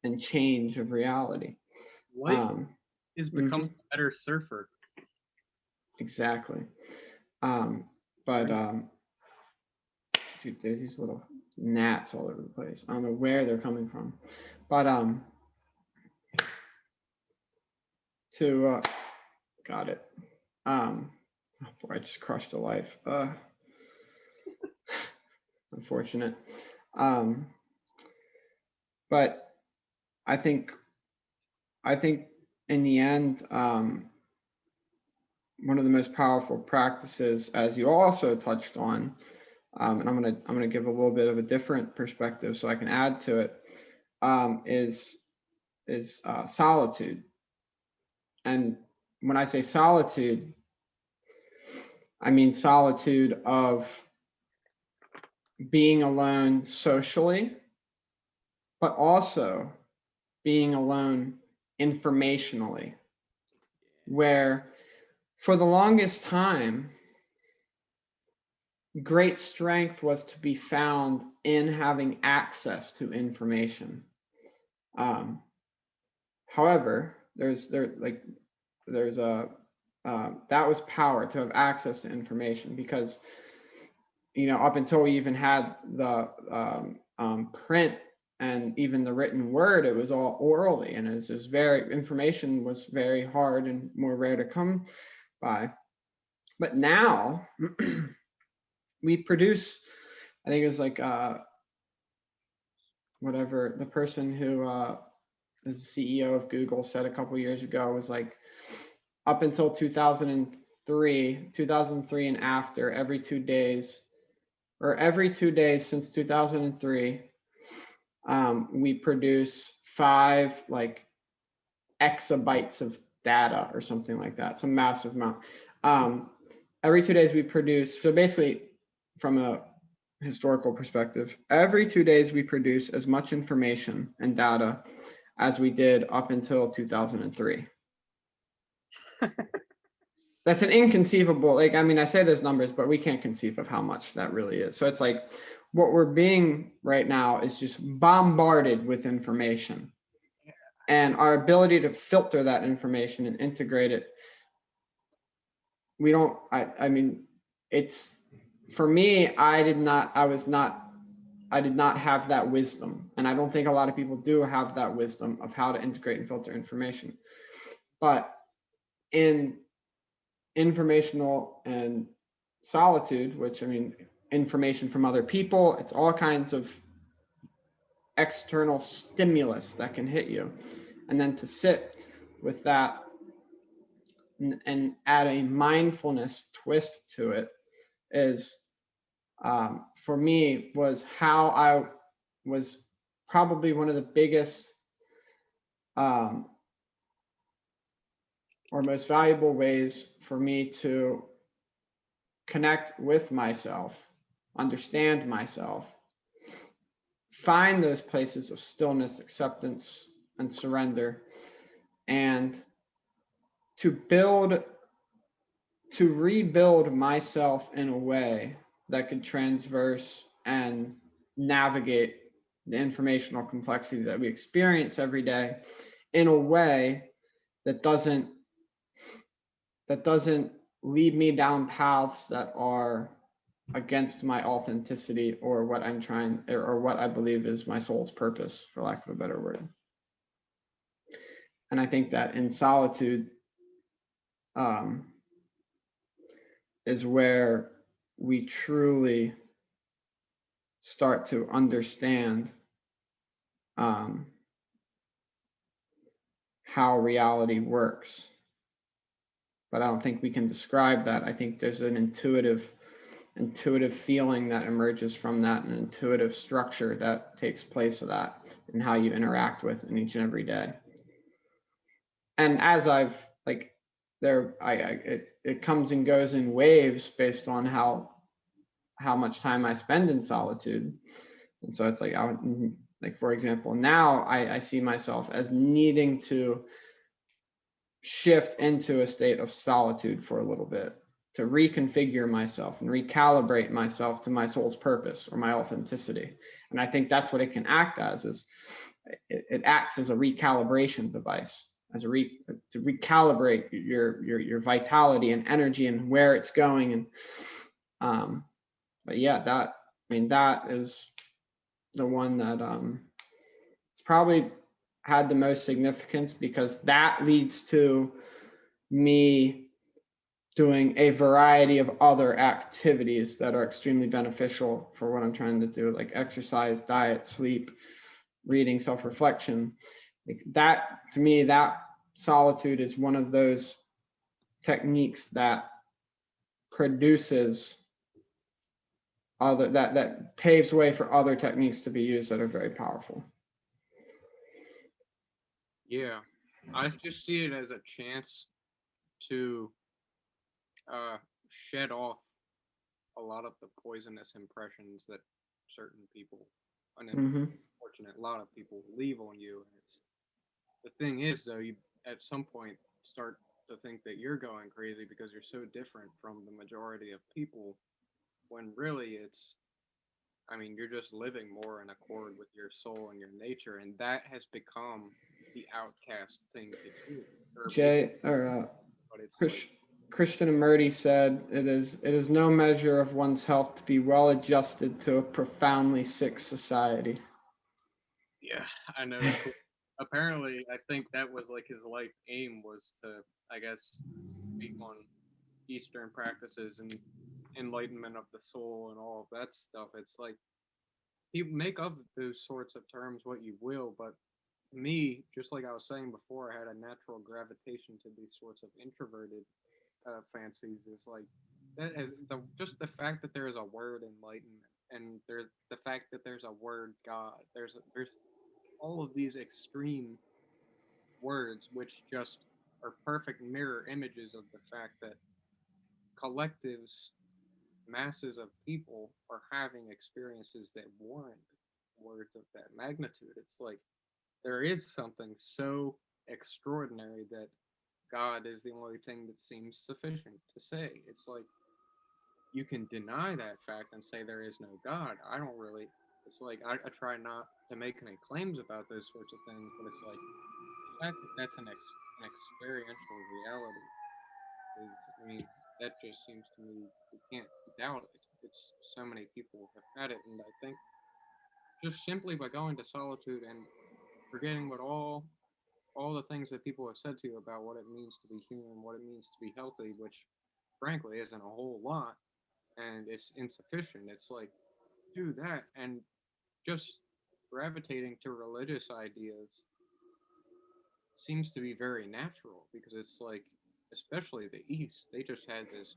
and change of reality. Life is Mhm, becoming a better surfer. exactly. But dude, there's these little gnats all over the place. I don't know where they're coming from, but to got it. Oh boy, I just crushed a life. Unfortunate. Um, but I think I think in the end, one of the most powerful practices, as you also touched on, and I'm gonna give a little bit of a different perspective so I can add to it, is solitude. And when I say solitude, I mean solitude of being alone socially, but also being alone informationally, where for the longest time, great strength was to be found in having access to information. Um, However, there's a that was power to have access to information because up until we even had the print and even the written word, it was all orally, and it was just information was very hard and more rare to come by. But now we produce, I think it was like whatever the person who is the CEO of Google said a couple years ago, was like, up until 2003 and after, every 2 days, or every 2 days since 2003, we produce 5 like exabytes of data or something like that, some massive amount. Every 2 days we produce, so basically from a historical perspective, every 2 days we produce as much information and data as we did up until 2003. That's an inconceivable, like, I mean, I say those numbers, but we can't conceive of how much that really is. So it's like, what we're being right now is just bombarded with information. And our ability to filter that information and integrate it, we don't, I mean, it's, for me, I did not have that wisdom. And I don't think a lot of people do have that wisdom of how to integrate and filter information. But in informational and solitude, which, I mean, information from other people, it's all kinds of external stimulus that can hit you. And then to sit with that and add a mindfulness twist to it is, for me, was how I was probably one of the biggest or most valuable ways for me to connect with myself, understand myself, find those places of stillness, acceptance, and surrender, and to rebuild myself in a way that could transverse and navigate the informational complexity that we experience every day in a way that doesn't lead me down paths that are against my authenticity or what I'm trying, or what I believe is my soul's purpose, for lack of a better word. And I think that in solitude is where we truly start to understand how reality works. But I don't think we can describe that. I think there's an intuitive feeling that emerges from that, an intuitive structure that takes place of that and how you interact with in each and every day. And as I've like, it comes and goes in waves based on how much time I spend in solitude. And so it's like, like, for example, now I see myself as needing to shift into a state of solitude for a little bit, to reconfigure myself and recalibrate myself to my soul's purpose or my authenticity. And I think that's what it can act as, is it acts as a recalibration device, as to recalibrate your vitality and energy and where it's going. And but yeah, that is the one that it's probably had the most significance, because that leads to me doing a variety of other activities that are extremely beneficial for what I'm trying to do, like exercise, diet, sleep, reading, self-reflection. Like that, to me, that solitude is one of those techniques that produces that paves way for other techniques to be used that are very powerful. Yeah, I just see it as a chance to shed off a lot of the poisonous impressions that certain people, unfortunate, a lot of people leave on you. And it's, the thing is, though, you at some point start to think that you're going crazy because you're so different from the majority of people, when really it's, I mean, you're just living more in accord with your soul and your nature, and that has become the outcast thing to do. Jay, or Christian Amurti said, it is no measure of one's health to be well adjusted to a profoundly sick society. Yeah, I know. Apparently, I think that was like his life aim was to, I guess, speak on Eastern practices and enlightenment of the soul and all of that stuff. It's like you make of those sorts of terms what you will, but to me, just like I was saying before, I had a natural gravitation to these sorts of introverted fancies. Is like that is the just the fact that there is a word enlightenment, and there's the fact that there's a word God. There's all of these extreme words which just are perfect mirror images of the fact that collectives, masses of people are having experiences that warrant words of that magnitude. It's like there is something so extraordinary that God is the only thing that seems sufficient to say. It's like you can deny that fact and say there is no God. I don't really. It's like I try not to make any claims about those sorts of things, but it's like the fact that that's an experiential reality is, I mean, that just seems to me you can't doubt it. It's so many people have had it, and I think just simply by going to solitude and forgetting what all the things that people have said to you about what it means to be human, what it means to be healthy, which frankly isn't a whole lot, and it's insufficient. It's like do that and just gravitating to religious ideas seems to be very natural because it's like especially the East, they just had this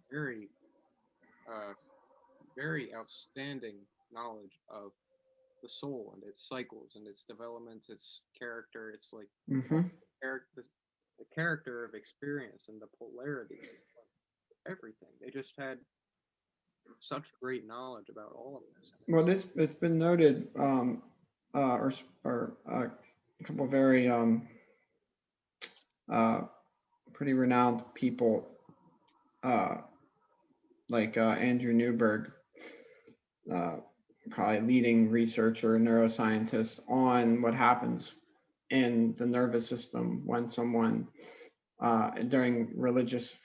uh very outstanding knowledge of the soul and its cycles and its developments, its character. It's like all Hmm. the character of experience and the polarity of everything. They just had such great knowledge about all of this. And Well, it's been noted, a couple of very uh, pretty renowned people, uh, like Andrew Newberg, uh, probably leading researcher, neuroscientist on what happens in the nervous system when someone during religious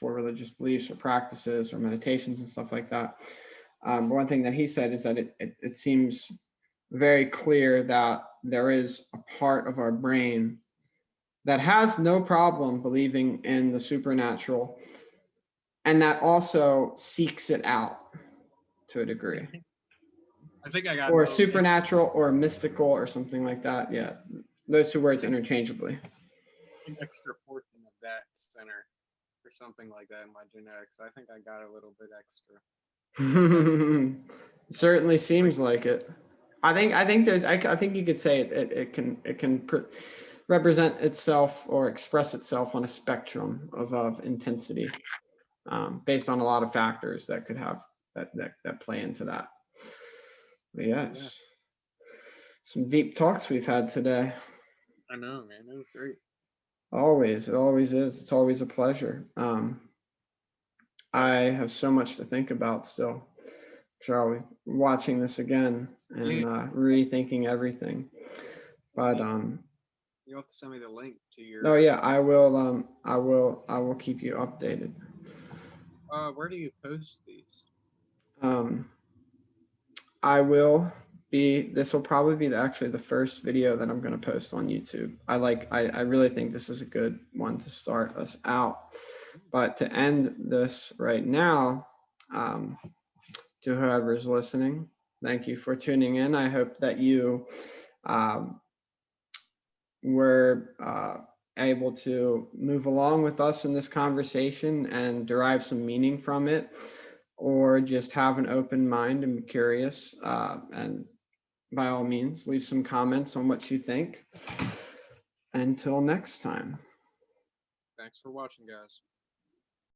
beliefs or practices or meditations and stuff like that. One thing that he said is that it seems very clear that there is a part of our brain that has no problem believing in the supernatural and that also seeks it out to a degree, I think I got a or little supernatural or mystical or something like that. Yeah, those two words interchangeably. extra portion of that center or something like that in my genetics. I think I got a little bit extra. It certainly seems like it. I think there's I think you could say it can represent itself or express itself on a spectrum of intensity, based on a lot of factors that could have that play into that. But Yeah, yes, some deep talks we've had today. I know, man. It was great. It always is. It's always a pleasure. I Yes. have so much to think about still. Sure, I'll be watching this again Yeah, and rethinking everything. But you have to send me the link to oh your. yeah, I will. I will keep you updated. Where do you post these? Um, I will be. This will probably be actually the first video that I'm going to post on YouTube. I really think this is a good one to start us out. But to end this right now, um, to whoever's listening, thank you for tuning in. I hope that you um, were able to move along with us in this conversation and derive some meaning from it, or just have an open mind and be curious. And by all means, leave some comments on what you think. Until next time. Thanks for watching, guys.